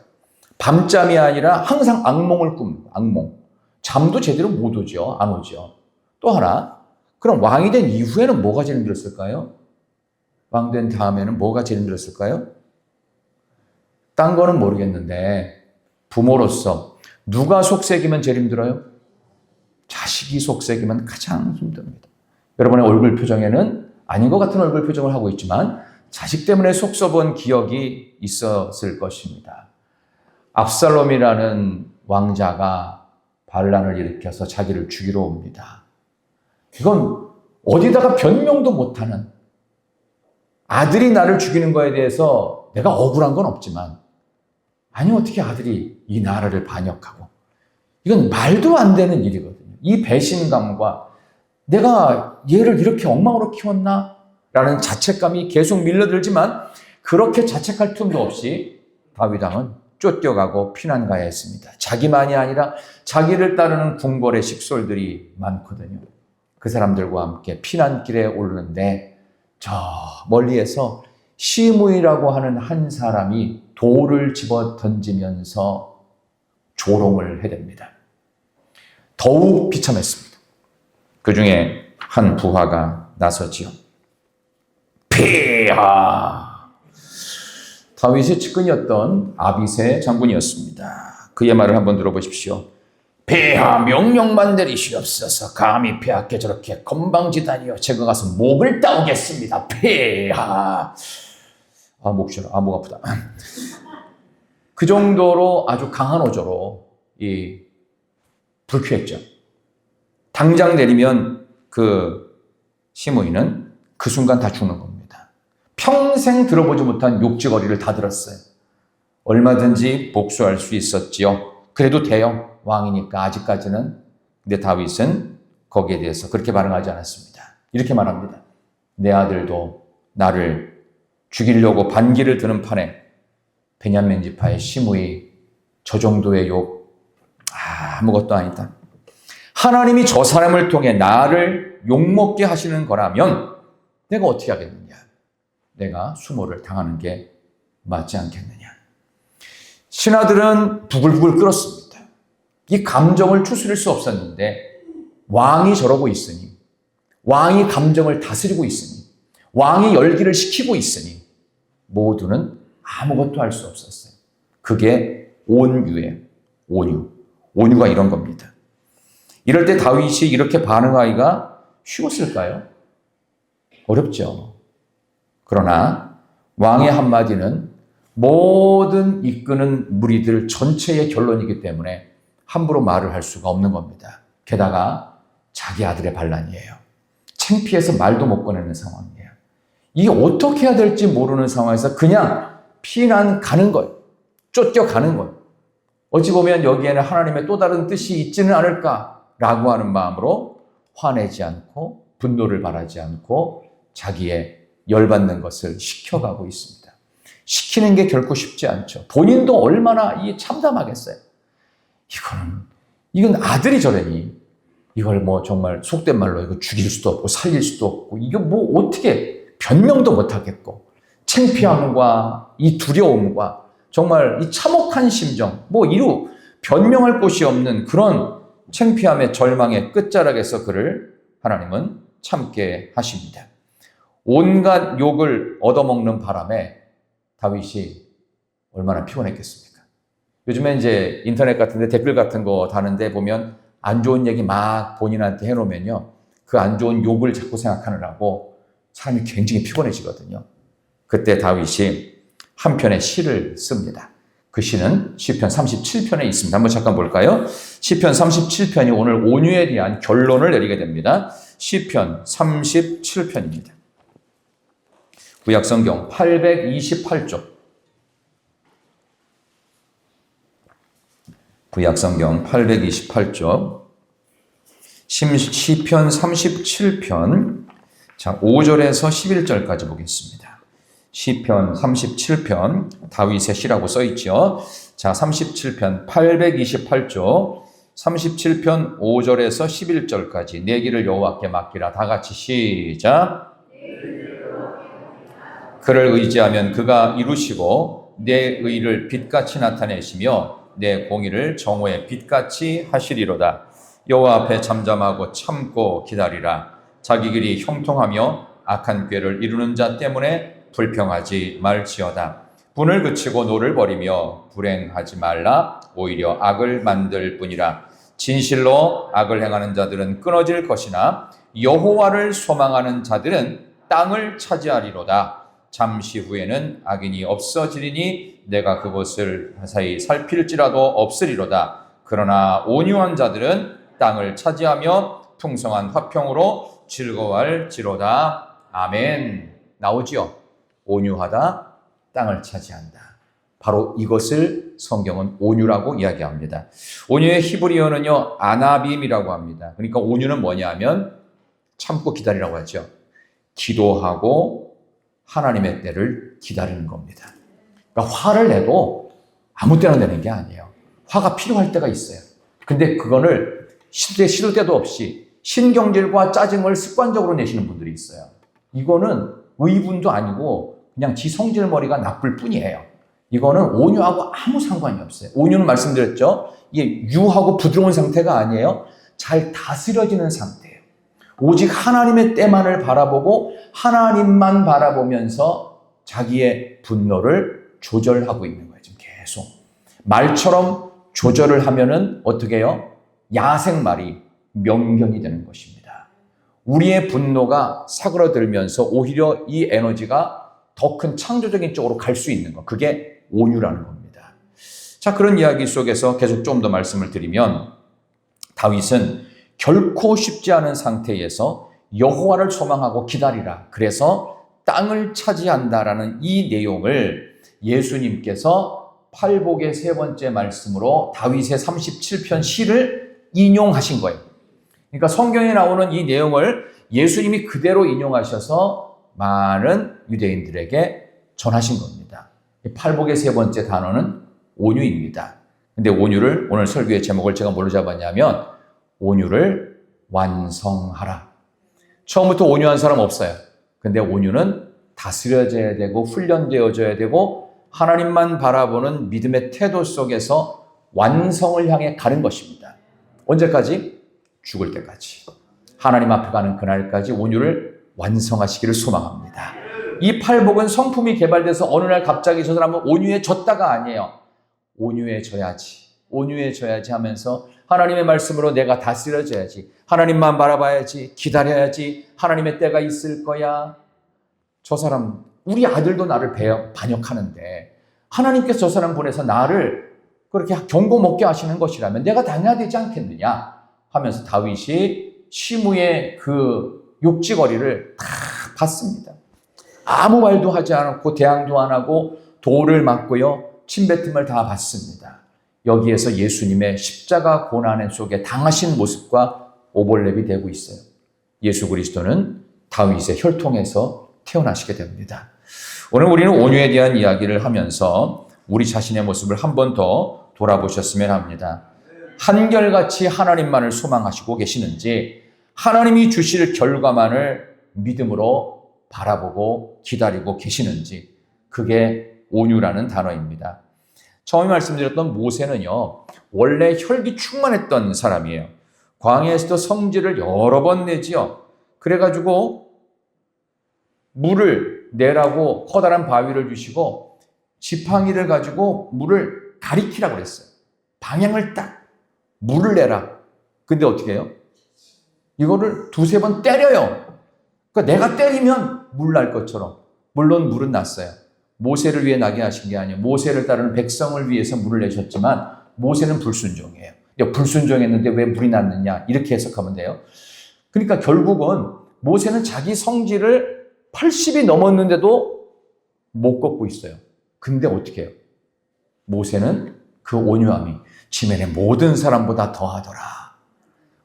밤잠이 아니라 항상 악몽을 꿉니다. 악몽. 잠도 제대로 못 오죠. 안 오죠. 또 하나, 그럼 왕이 된 이후에는 뭐가 제일 힘들었을까요? 왕 된 다음에는 뭐가 제일 힘들었을까요? 딴 거는 모르겠는데 부모로서 누가 속색이면 제일 힘들어요? 자식이 속색이면 가장 힘듭니다. 여러분의 얼굴 표정에는 아닌 것 같은 얼굴 표정을 하고 있지만 자식 때문에 속 썩은 기억이 있었을 것입니다. 압살롬이라는 왕자가 반란을 일으켜서 자기를 죽이러 옵니다. 이건 어디다가 변명도 못하는, 아들이 나를 죽이는 거에 대해서 내가 억울한 건 없지만, 아니 어떻게 아들이 이 나라를 반역하고, 이건 말도 안 되는 일이거든요. 이 배신감과 내가 얘를 이렇게 엉망으로 키웠나? 라는 자책감이 계속 밀려들지만 그렇게 자책할 틈도 없이 다윗 왕은 쫓겨가고 피난가야 했습니다. 자기만이 아니라 자기를 따르는 궁궐의 식솔들이 많거든요. 그 사람들과 함께 피난길에 오르는데 저 멀리에서 시므이라고 하는 한 사람이 돌을 집어 던지면서 조롱을 해댑니다. 더욱 비참했습니다. 그 중에 한 부하가 나서지요. 폐하! 다윗의 측근이었던 아비새 장군이었습니다. 그의 말을 한번 들어보십시오. 폐하 명령만 내리시옵소서. 감히 폐하께 저렇게 건방지다니요. 제가 가서 목을 따오겠습니다. 폐하. 목 쉬어라. 목 아프다. 그 정도로 아주 강한 어조로 불쾌했죠. 당장 내리면 그 시므이는 그 순간 다 죽는 겁니다. 평생 들어보지 못한 욕지거리를 다 들었어요. 얼마든지 복수할 수 있었지요. 그래도 돼요. 왕이니까 아직까지는. 근데 다윗은 거기에 대해서 그렇게 반응하지 않았습니다. 이렇게 말합니다. 내 아들도 나를 죽이려고 반기를 드는 판에 베냐민 지파의 시므이 저 정도의 욕 아무것도 아니다. 하나님이 저 사람을 통해 나를 욕먹게 하시는 거라면 내가 어떻게 하겠느냐. 내가 수모를 당하는 게 맞지 않겠느냐. 신하들은 부글부글 끓었습니다. 이 감정을 추스릴 수 없었는데 왕이 저러고 있으니, 왕이 감정을 다스리고 있으니, 왕이 열기를 식히고 있으니 모두는 아무것도 할 수 없었어요. 그게 온유예요. 온유가 이런 겁니다. 이럴 때 다윗이 이렇게 반응하기가 쉬웠을까요? 어렵죠. 그러나 왕의 한마디는 모든 이끄는 무리들 전체의 결론이기 때문에 함부로 말을 할 수가 없는 겁니다. 게다가 자기 아들의 반란이에요. 창피해서 말도 못 꺼내는 상황이에요. 이게 어떻게 해야 될지 모르는 상황에서 그냥 피난 가는 거예요. 쫓겨가는 거예요. 어찌 보면 여기에는 하나님의 또 다른 뜻이 있지는 않을까라고 하는 마음으로 화내지 않고 분노를 바라지 않고 자기의 열받는 것을 시켜가고 있습니다. 시키는 게 결코 쉽지 않죠. 본인도 얼마나 참담하겠어요. 이건 아들이 저러니 이걸 뭐 정말 속된 말로 이거 죽일 수도 없고 살릴 수도 없고 이거 뭐 어떻게 변명도 못 하겠고 창피함과 이 두려움과 정말 이 참혹한 심정 뭐 이루 변명할 곳이 없는 그런 창피함의 절망의 끝자락에서 그를 하나님은 참게 하십니다. 온갖 욕을 얻어먹는 바람에 다윗이 얼마나 피곤했겠습니까? 요즘에 이제 인터넷 같은데 댓글 같은 거 다는데 보면 안 좋은 얘기 막 본인한테 해놓으면요. 그 안 좋은 욕을 자꾸 생각하느라고 사람이 굉장히 피곤해지거든요. 그때 다윗이 한 편의 시를 씁니다. 그 시는 시편 37편에 있습니다. 한번 잠깐 볼까요? 시편 37편이 오늘 온유에 대한 결론을 내리게 됩니다. 시편 37편입니다. 구약성경 828쪽. 구약성경 828쪽. 시편 37편. 자, 5절에서 11절까지 보겠습니다. 시편 37편, 다윗의 시라고 써있죠. 자, 37편 828쪽, 37편 5절에서 11절까지 내 길을 여호와께 맡기라. 다 같이 시작. 그를 의지하면 그가 이루시고 내 의를 빛같이 나타내시며 내 공의를 정오의 빛같이 하시리로다. 여호와 앞에 잠잠하고 참고 기다리라. 자기 길이 형통하며 악한 꾀를 이루는 자 때문에 불평하지 말지어다. 분을 그치고 노를 버리며 불행하지 말라. 오히려 악을 만들 뿐이라. 진실로 악을 행하는 자들은 끊어질 것이나 여호와를 소망하는 자들은 땅을 차지하리로다. 잠시 후에는 악인이 없어지리니 내가 그곳을 자세히 살필지라도 없으리로다. 그러나 온유한 자들은 땅을 차지하며 풍성한 화평으로 즐거워할지로다. 아멘. 나오지요? 온유하다, 땅을 차지한다. 바로 이것을 성경은 온유라고 이야기합니다. 온유의 히브리어는요, 아나빔이라고 합니다. 그러니까 온유는 뭐냐면 참고 기다리라고 하죠. 기도하고 하나님의 때를 기다리는 겁니다. 그러니까 화를 내도 아무 때나 내는 게 아니에요. 화가 필요할 때가 있어요. 근데 그거를 시도 때도 없이 신경질과 짜증을 습관적으로 내시는 분들이 있어요. 이거는 의분도 아니고 그냥 지 성질머리가 나쁠 뿐이에요. 이거는 온유하고 아무 상관이 없어요. 온유는 말씀드렸죠. 이게 유하고 부드러운 상태가 아니에요. 잘 다스려지는 상태예요. 오직 하나님의 때만을 바라보고 하나님만 바라보면서 자기의 분노를 조절하고 있는 거예요. 지금 계속. 말처럼 조절을 하면은 어떻게 해요? 야생말이 명견이 되는 것입니다. 우리의 분노가 사그러들면서 오히려 이 에너지가 더 큰 창조적인 쪽으로 갈 수 있는 것. 그게 온유라는 겁니다. 자, 그런 이야기 속에서 계속 좀 더 말씀을 드리면 다윗은 결코 쉽지 않은 상태에서 여호와를 소망하고 기다리라. 그래서 땅을 차지한다라는 이 내용을 예수님께서 팔복의 세 번째 말씀으로 다윗의 37편 시를 인용하신 거예요. 그러니까 성경에 나오는 이 내용을 예수님이 그대로 인용하셔서 많은 유대인들에게 전하신 겁니다. 팔복의 세 번째 단어는 온유입니다. 근데 온유를 오늘 설교의 제목을 제가 뭘로 잡았냐면 온유를 완성하라. 처음부터 온유한 사람 없어요. 근데 온유는 다스려져야 되고 훈련되어져야 되고 하나님만 바라보는 믿음의 태도 속에서 완성을 향해 가는 것입니다. 언제까지? 죽을 때까지. 하나님 앞에 가는 그날까지 온유를 완성하시기를 소망합니다. 이 팔복은 성품이 개발돼서 어느 날 갑자기 저 사람은 온유해졌다가 아니에요. 온유해져야지 하면서 하나님의 말씀으로 내가 다스려져야지. 하나님만 바라봐야지. 기다려야지. 하나님의 때가 있을 거야. 저 사람, 우리 아들도 나를 반역하는데 하나님께서 저 사람 보내서 나를 그렇게 경고 먹게 하시는 것이라면 내가 당해야 되지 않겠느냐 하면서 다윗이 시므의 그 욕지거리를 다 봤습니다. 아무 말도 하지 않고 대항도 안 하고 돌을 맞고요. 침뱉음을 다 받습니다. 여기에서 예수님의 십자가 고난 속에 당하신 모습과 오버랩이 되고 있어요. 예수 그리스도는 다윗의 혈통에서 태어나시게 됩니다. 오늘 우리는 온유에 대한 이야기를 하면서 우리 자신의 모습을 한 번 더 돌아보셨으면 합니다. 한결같이 하나님만을 소망하시고 계시는지, 하나님이 주실 결과만을 믿음으로 바라보고 기다리고 계시는지, 그게 온유라는 단어입니다. 처음에 말씀드렸던 모세는요, 원래 혈기 충만했던 사람이에요. 광야에서도 성질을 여러 번 내지요. 그래가지고 물을 내라고 커다란 바위를 주시고 지팡이를 가지고 물을 가리키라고 그랬어요. 방향을 딱, 물을 내라. 근데 어떻게 해요? 이거를 두세 번 때려요. 그러니까 내가 때리면 물 날 것처럼. 물론 물은 났어요. 모세를 위해 나게 하신 게 아니에요. 모세를 따르는 백성을 위해서 물을 내셨지만 모세는 불순종이에요. 불순종했는데 왜 물이 났느냐, 이렇게 해석하면 돼요. 그러니까 결국은 모세는 자기 성질을 80이 넘었는데도 못 걷고 있어요. 근데 어떻게 해요? 모세는 그 온유함이 지면의 모든 사람보다 더하더라.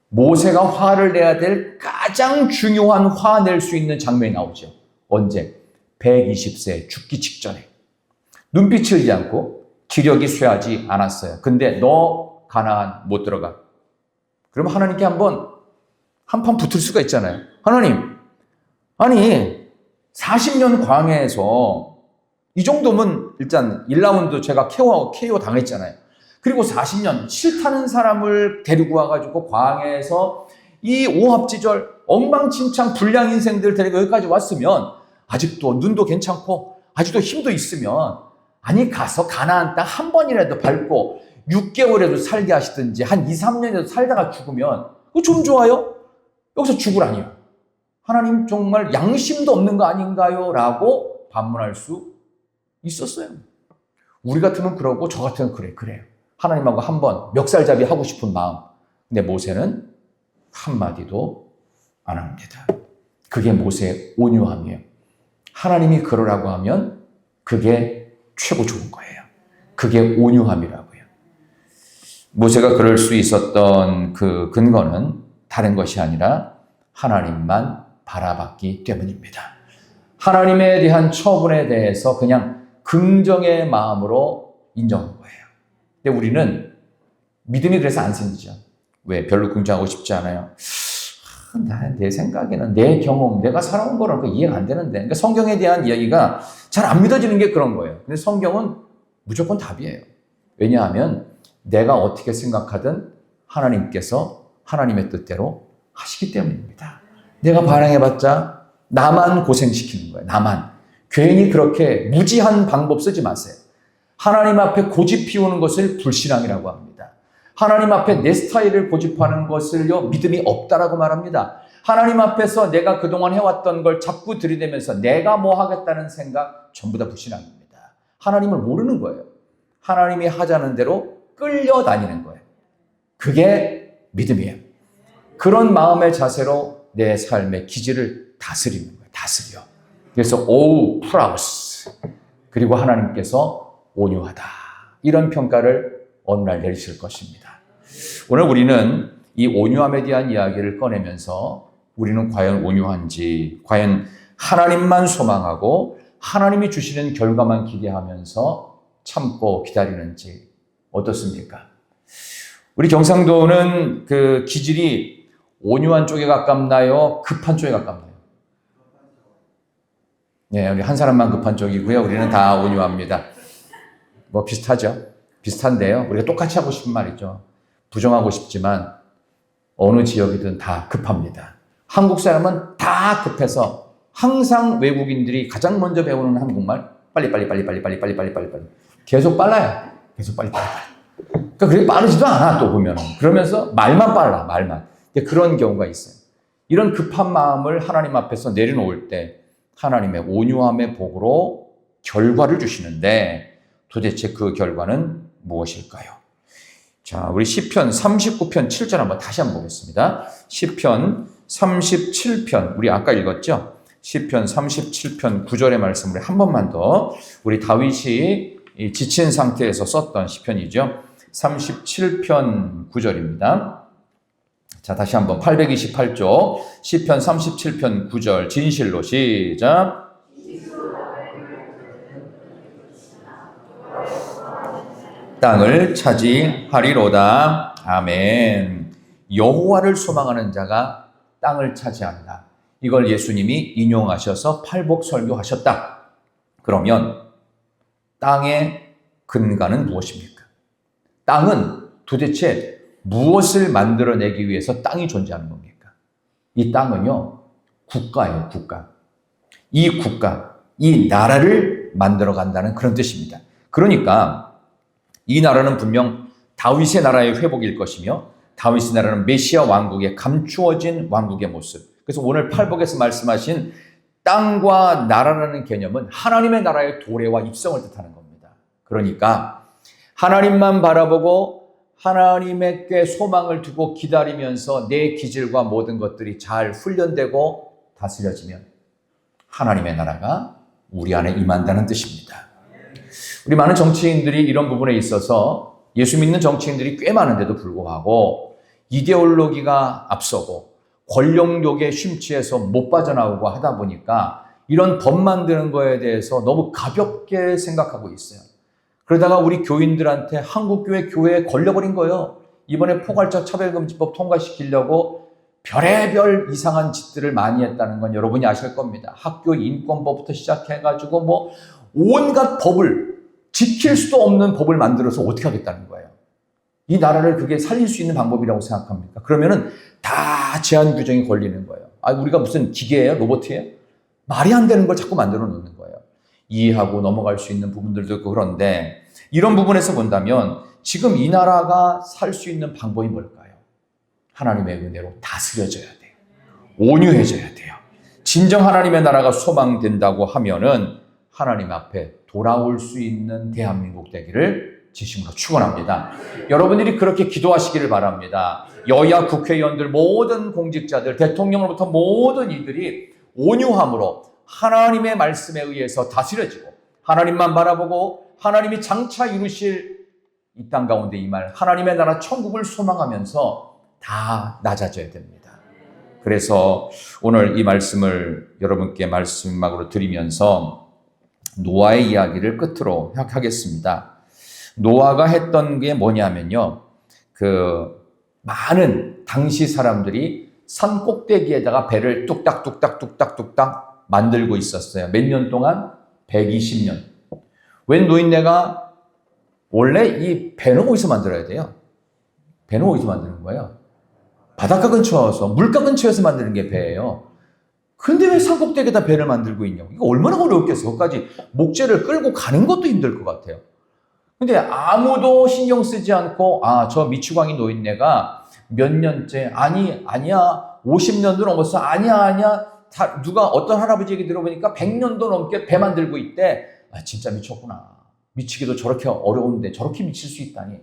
모세가 화를 내야 될 가장 중요한 화 낼 수 있는 장면이 나오죠. 언제? 120세 죽기 직전에. 눈빛을 흘리지 않고 기력이 쇠하지 않았어요. 근데 너 가나안 못 들어가. 그럼 하나님께 한판 붙을 수가 있잖아요. 하나님, 아니 40년 광야에서 이 정도면 일단 1라운드 제가 KO 당했잖아요. 그리고 40년 싫다는 사람을 데리고 와가지고 광야에서 이 오합지졸 엉망진창 불량 인생들 데리고 여기까지 왔으면 아직도 눈도 괜찮고 아직도 힘도 있으면, 아니 가서 가나안 땅 한 번이라도 밟고 6개월에도 살게 하시든지 한 2, 3년에도 살다가 죽으면 그거 좀 좋아요? 여기서 죽으라니요. 하나님 정말 양심도 없는 거 아닌가요? 라고 반문할 수 있었어요. 우리 같으면 그러고 저 같으면 그래요. 하나님하고 한번 멱살잡이 하고 싶은 마음. 근데 모세는 한마디도 안 합니다. 그게 모세의 온유함이에요. 하나님이 그러라고 하면 그게 최고 좋은 거예요. 그게 온유함이라고요. 모세가 그럴 수 있었던 그 근거는 다른 것이 아니라 하나님만 바라봤기 때문입니다. 하나님에 대한 처분에 대해서 그냥 긍정의 마음으로 인정한 거예요. 근데 우리는 믿음이 그래서 안 생기죠. 왜? 별로 긍정하고 싶지 않아요. 내 생각에는 내 경험, 내가 살아온 거랑 이해가 안 되는데. 그러니까 성경에 대한 이야기가 잘 안 믿어지는 게 그런 거예요. 근데 성경은 무조건 답이에요. 왜냐하면 내가 어떻게 생각하든 하나님께서 하나님의 뜻대로 하시기 때문입니다. 내가 반항해봤자 나만 고생시키는 거예요. 나만. 괜히 그렇게 무지한 방법 쓰지 마세요. 하나님 앞에 고집 피우는 것을 불신앙이라고 합니다. 하나님 앞에 내 스타일을 고집하는 것을요, 믿음이 없다라고 말합니다. 하나님 앞에서 내가 그동안 해왔던 걸 자꾸 들이대면서 내가 뭐 하겠다는 생각, 전부 다 불신앙입니다. 하나님을 모르는 거예요. 하나님이 하자는 대로 끌려다니는 거예요. 그게 믿음이에요. 그런 마음의 자세로 내 삶의 기질을 다스리는 거예요. 다스려. 그래서 오우 프라우스. 그리고 하나님께서 온유하다. 이런 평가를 어느 날 내리실 것입니다. 오늘 우리는 이 온유함에 대한 이야기를 꺼내면서 우리는 과연 온유한지, 과연 하나님만 소망하고 하나님이 주시는 결과만 기대하면서 참고 기다리는지 어떻습니까? 우리 경상도는 그 기질이 온유한 쪽에 가깝나요? 급한 쪽에 가깝나요? 네, 우리 한 사람만 급한 쪽이고요. 우리는 다 온유합니다. 뭐 비슷하죠? 비슷한데요. 우리가 똑같이 하고 싶은 말이죠. 부정하고 싶지만 어느 지역이든 다 급합니다. 한국 사람은 다 급해서 항상 외국인들이 가장 먼저 배우는 한국말 빨리 계속 빨라요. 계속 빨리. 그러니까 그렇게 빠르지도 않아 또 보면. 그러면서 말만 빨라. 말만. 그런 경우가 있어요. 이런 급한 마음을 하나님 앞에서 내려놓을 때 하나님의 온유함의 복으로 결과를 주시는데 도대체 그 결과는 무엇일까요? 자, 우리 시편 39편 7절 한번 다시 한번 보겠습니다. 시편 37편, 우리 아까 읽었죠? 시편 37편 9절의 말씀을 한 번만 더, 우리 다윗이 지친 상태에서 썼던 시편이죠. 37편 9절입니다. 자, 다시 한번 828쪽 시편 37편 9절 진실로 시작. 땅을 차지하리로다. 아멘. 여호와를 소망하는 자가 땅을 차지한다. 이걸 예수님이 인용하셔서 팔복 설교하셨다. 그러면 땅의 근간은 무엇입니까? 땅은 도대체 무엇을 만들어내기 위해서 땅이 존재하는 겁니까? 이 땅은요, 국가예요, 국가. 이 국가, 이 나라를 만들어 간다는 그런 뜻입니다. 그러니까 이 나라는 분명 다윗의 나라의 회복일 것이며 다윗의 나라는 메시아 왕국의 감추어진 왕국의 모습. 그래서 오늘 팔복에서 말씀하신 땅과 나라라는 개념은 하나님의 나라의 도래와 입성을 뜻하는 겁니다. 그러니까 하나님만 바라보고 하나님께 소망을 두고 기다리면서 내 기질과 모든 것들이 잘 훈련되고 다스려지면 하나님의 나라가 우리 안에 임한다는 뜻입니다. 우리 많은 정치인들이 이런 부분에 있어서 예수 믿는 정치인들이 꽤 많은데도 불구하고 이데올로기가 앞서고 권력욕에 심취해서 못 빠져나오고 하다 보니까 이런 법 만드는 거에 대해서 너무 가볍게 생각하고 있어요. 그러다가 우리 교인들한테 한국교회 교회에 걸려버린 거예요. 이번에 포괄적 차별금지법 통과시키려고 별의별 이상한 짓들을 많이 했다는 건 여러분이 아실 겁니다. 학교 인권법부터 시작해가지고 뭐 온갖 법을 지킬 수도 없는 법을 만들어서 어떻게 하겠다는 거예요. 이 나라를 그게 살릴 수 있는 방법이라고 생각합니까? 그러면은 다 제한 규정이 걸리는 거예요. 아, 우리가 무슨 기계예요? 로봇이에요? 말이 안 되는 걸 자꾸 만들어 놓는 거예요. 이해하고 넘어갈 수 있는 부분들도 있고 그런데 이런 부분에서 본다면 지금 이 나라가 살 수 있는 방법이 뭘까요? 하나님의 은혜로 다스려져야 돼요. 온유해져야 돼요. 진정 하나님의 나라가 소망된다고 하면은 하나님 앞에 돌아올 수 있는 대한민국 되기를 진심으로 축원합니다. 여러분들이 그렇게 기도하시기를 바랍니다. 여야 국회의원들, 모든 공직자들, 대통령으로부터 모든 이들이 온유함으로 하나님의 말씀에 의해서 다스려지고 하나님만 바라보고 하나님이 장차 이루실 이 땅 가운데 임할 하나님의 나라 천국을 소망하면서 다 낮아져야 됩니다. 그래서 오늘 이 말씀을 여러분께 말씀막으로 드리면서 노아의 이야기를 끝으로 하겠습니다. 노아가 했던 게 뭐냐면요. 많은 당시 사람들이 산 꼭대기에다가 배를 뚝딱뚝딱 만들고 있었어요. 몇 년 동안? 120년. 웬 노인네가 원래 이 배는 어디서 만들어야 돼요? 배는 어디서 만드는 거예요? 바닷가 근처에서, 물가 근처에서 만드는 게 배예요. 근데 왜 산 꼭대기에다 배를 만들고 있냐고. 이거 얼마나 어렵겠어요. 거기까지 목재를 끌고 가는 것도 힘들 것 같아요. 근데 아무도 신경 쓰지 않고 저 미추광이 노인네가 몇 년째 아니야 50년도 넘었어 아니야 누가 어떤 할아버지 얘기 들어보니까 100년도 넘게 배 만들고 있대. 진짜 미쳤구나. 미치기도 저렇게 어려운데 저렇게 미칠 수 있다니.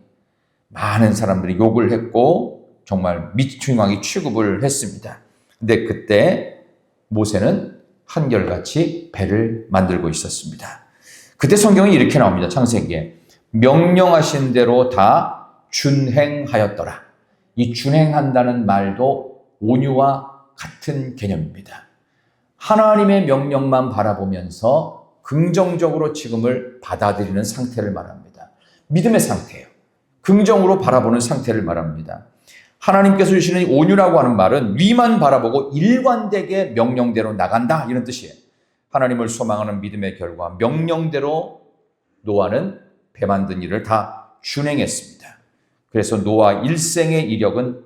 많은 사람들이 욕을 했고 정말 미추광이 취급을 했습니다. 근데 그때 모세는 한결같이 배를 만들고 있었습니다. 그때 성경이 이렇게 나옵니다. 창세기에 명령하신 대로 다 준행하였더라. 이 준행한다는 말도 온유와 같은 개념입니다. 하나님의 명령만 바라보면서 긍정적으로 지금을 받아들이는 상태를 말합니다. 믿음의 상태예요. 긍정으로 바라보는 상태를 말합니다. 하나님께서 주시는 이 온유라고 하는 말은 위만 바라보고 일관되게 명령대로 나간다 이런 뜻이에요. 하나님을 소망하는 믿음의 결과 명령대로 노아는 배 만든 일을 다 준행했습니다. 그래서 노아 일생의 이력은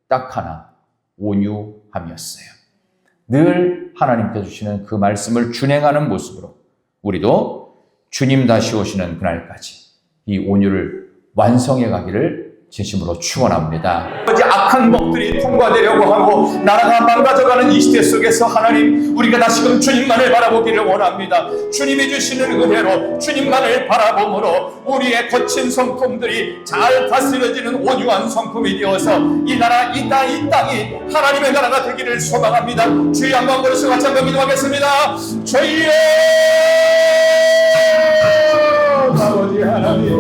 딱 하나, 온유함이었어요. 늘 하나님께서 주시는 그 말씀을 준행하는 모습으로 우리도 주님 다시 오시는 그날까지 이 온유를 완성해 가기를 진심으로 축원합니다. 악한 법들이 통과되려고 하고 나라가 망가져가는 이 시대 속에서 하나님 우리가 다시금 주님만을 바라보기를 원합니다. 주님이 주시는 은혜로 주님만을 바라봄으로 우리의 거친 성품들이 잘 다스려지는 온유한 성품이 되어서 이 나라 이 땅이 하나님의 나라가 되기를 소망합니다. 주의 한번 부르시고 같이 한번 기도하겠습니다. 주여 아버지 하나님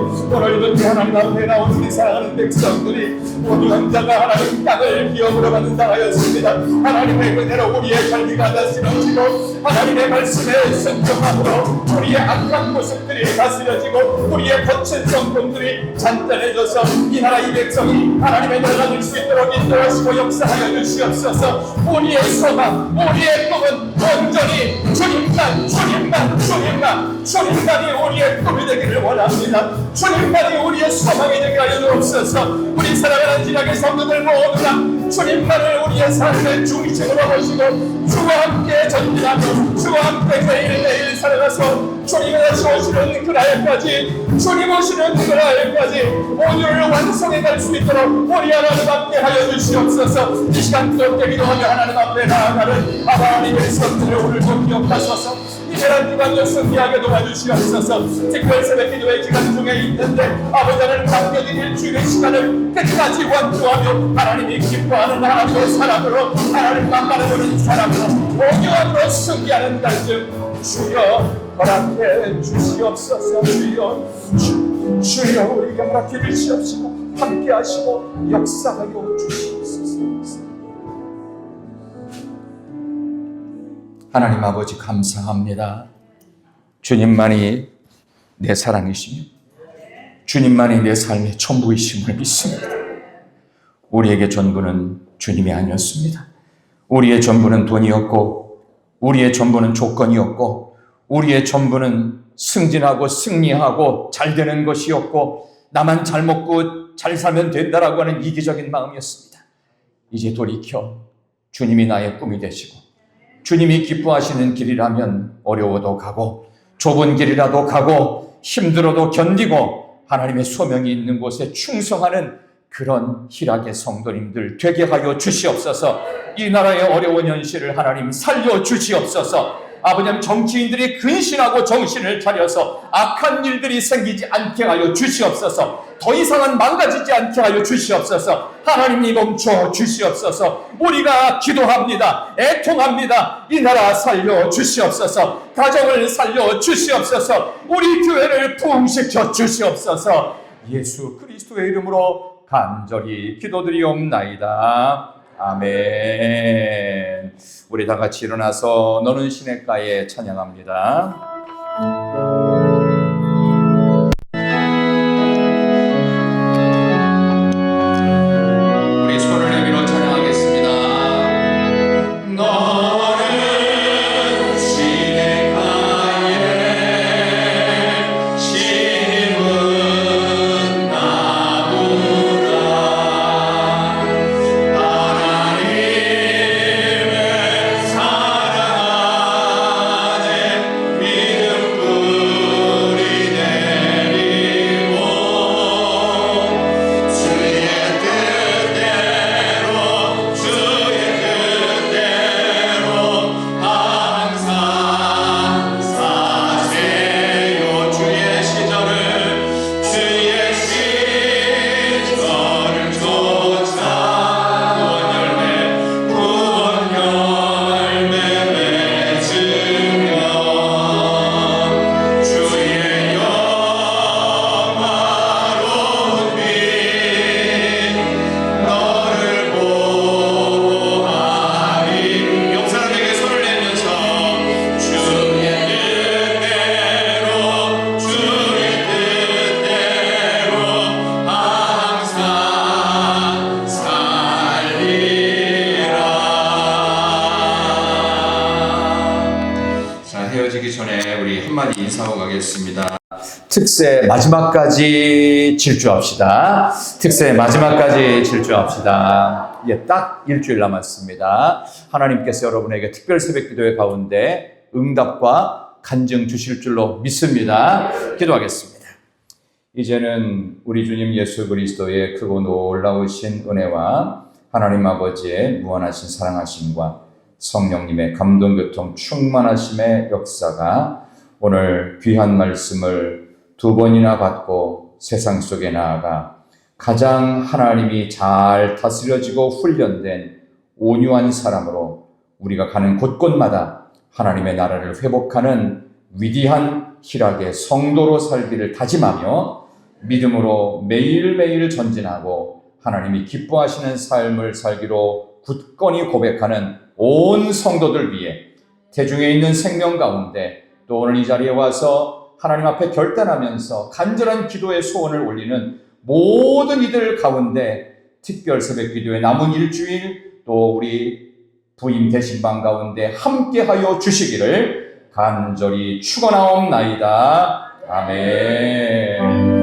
오늘도 하나님 앞에 나온 우리 사랑하는 백성들이 모두 남자가 하나님 땅을 기업으로 받는다 하였습니다. 하나님의 은혜로 우리의 갈비가 다스려지고 하나님의 말씀에 순종함으로 우리의 악한 모습들이 다스려지고 우리의 거친 성품들이 잔잔해져서 이 나라 이 백성이 하나님의 나라를 수 있도록 인도하시고 역사하여 주시옵소서. 우리의 소망, 우리의 꿈은 온전히 주님만이 우리의 꿈이 되기를 원합니다. 주님만이 우리의 소망이 되게 하여 주옵소서. 우리 사랑하는 지략의 성도들 모두가 주님만을 우리의 삶의 중심으로 모시고 주와 함께 전진하고 주와 함께 매일매일 살아가서 주님이 다시 오시는 그날까지, 주님 오시는 그날까지 오늘을 완성해 갈 수 있도록 우리 하나님 앞에 하여 주시옵소서. 이 시간 뜨겁게 기도하며 하나님 앞에 나아가는 하나님의 성도들 오늘도 기억하소서. 이제는 기관을 승리하게 도와주시옵소서. 특별 새벽 기도의 기간 중에 있는데 아버지 하나님 맡겨진 일주일의 시간을 끝까지 완주하며 하나님이 기뻐하는 하나님의 사람으로, 하나님 만나는 사람으로 오교함으로 승리하는 날쯤 주여 허락해 주시옵소서. 주여 우리에게 허락해 주시옵시고 함께 하시고 역사하여 주시옵소서. 하나님 아버지 감사합니다. 주님만이 내 사랑이시며 주님만이 내 삶의 전부이심을 믿습니다. 우리에게 전부는 주님이 아니었습니다. 우리의 전부는 돈이었고, 우리의 전부는 조건이었고, 우리의 전부는 승진하고 승리하고 잘 되는 것이었고, 나만 잘 먹고 잘 살면 된다라고 하는 이기적인 마음이었습니다. 이제 돌이켜 주님이 나의 꿈이 되시고 주님이 기뻐하시는 길이라면 어려워도 가고 좁은 길이라도 가고 힘들어도 견디고 하나님의 소명이 있는 곳에 충성하는 그런 희락의 성도님들 되게 하여 주시옵소서. 이 나라의 어려운 현실을 하나님 살려 주시옵소서. 아버지, 정치인들이 근신하고 정신을 차려서 악한 일들이 생기지 않게 하여 주시옵소서. 더 이상은 망가지지 않게 하여 주시옵소서. 하나님이 멈춰 주시옵소서. 우리가 기도합니다. 애통합니다. 이 나라 살려 주시옵소서. 가정을 살려 주시옵소서. 우리 교회를 부흥시켜 주시옵소서. 예수 그리스도의 이름으로 간절히 기도드리옵나이다. 아멘. 우리 다 같이 일어나서 너는 시냇가에 찬양합니다. 우리 손을 내밀어 찬양하겠습니다. 너는 시냇가에 심은 나무다. 헤어지기 전에 우리 한마디 인사하고 가겠습니다. 특세 마지막까지 질주합시다. 특세 마지막까지 질주합시다. 딱 일주일 남았습니다. 하나님께서 여러분에게 특별 새벽 기도의 가운데 응답과 간증 주실 줄로 믿습니다. 기도하겠습니다. 이제는 우리 주님 예수 그리스도의 크고 놀라우신 은혜와 하나님 아버지의 무한하신 사랑하심과 성령님의 감동교통 충만하심의 역사가 오늘 귀한 말씀을 2번이나 받고 세상 속에 나아가 가장 하나님이 잘 다스려지고 훈련된 온유한 사람으로 우리가 가는 곳곳마다 하나님의 나라를 회복하는 위대한 희락의 성도로 살기를 다짐하며 믿음으로 매일매일 전진하고 하나님이 기뻐하시는 삶을 살기로 굳건히 고백하는 온 성도들 위해 대중에 있는 생명 가운데 또 오늘 이 자리에 와서 하나님 앞에 결단하면서 간절한 기도의 소원을 올리는 모든 이들 가운데 특별 새벽 기도의 남은 일주일 또 우리 부임 대신방 가운데 함께하여 주시기를 간절히 축원하옵나이다. 아멘.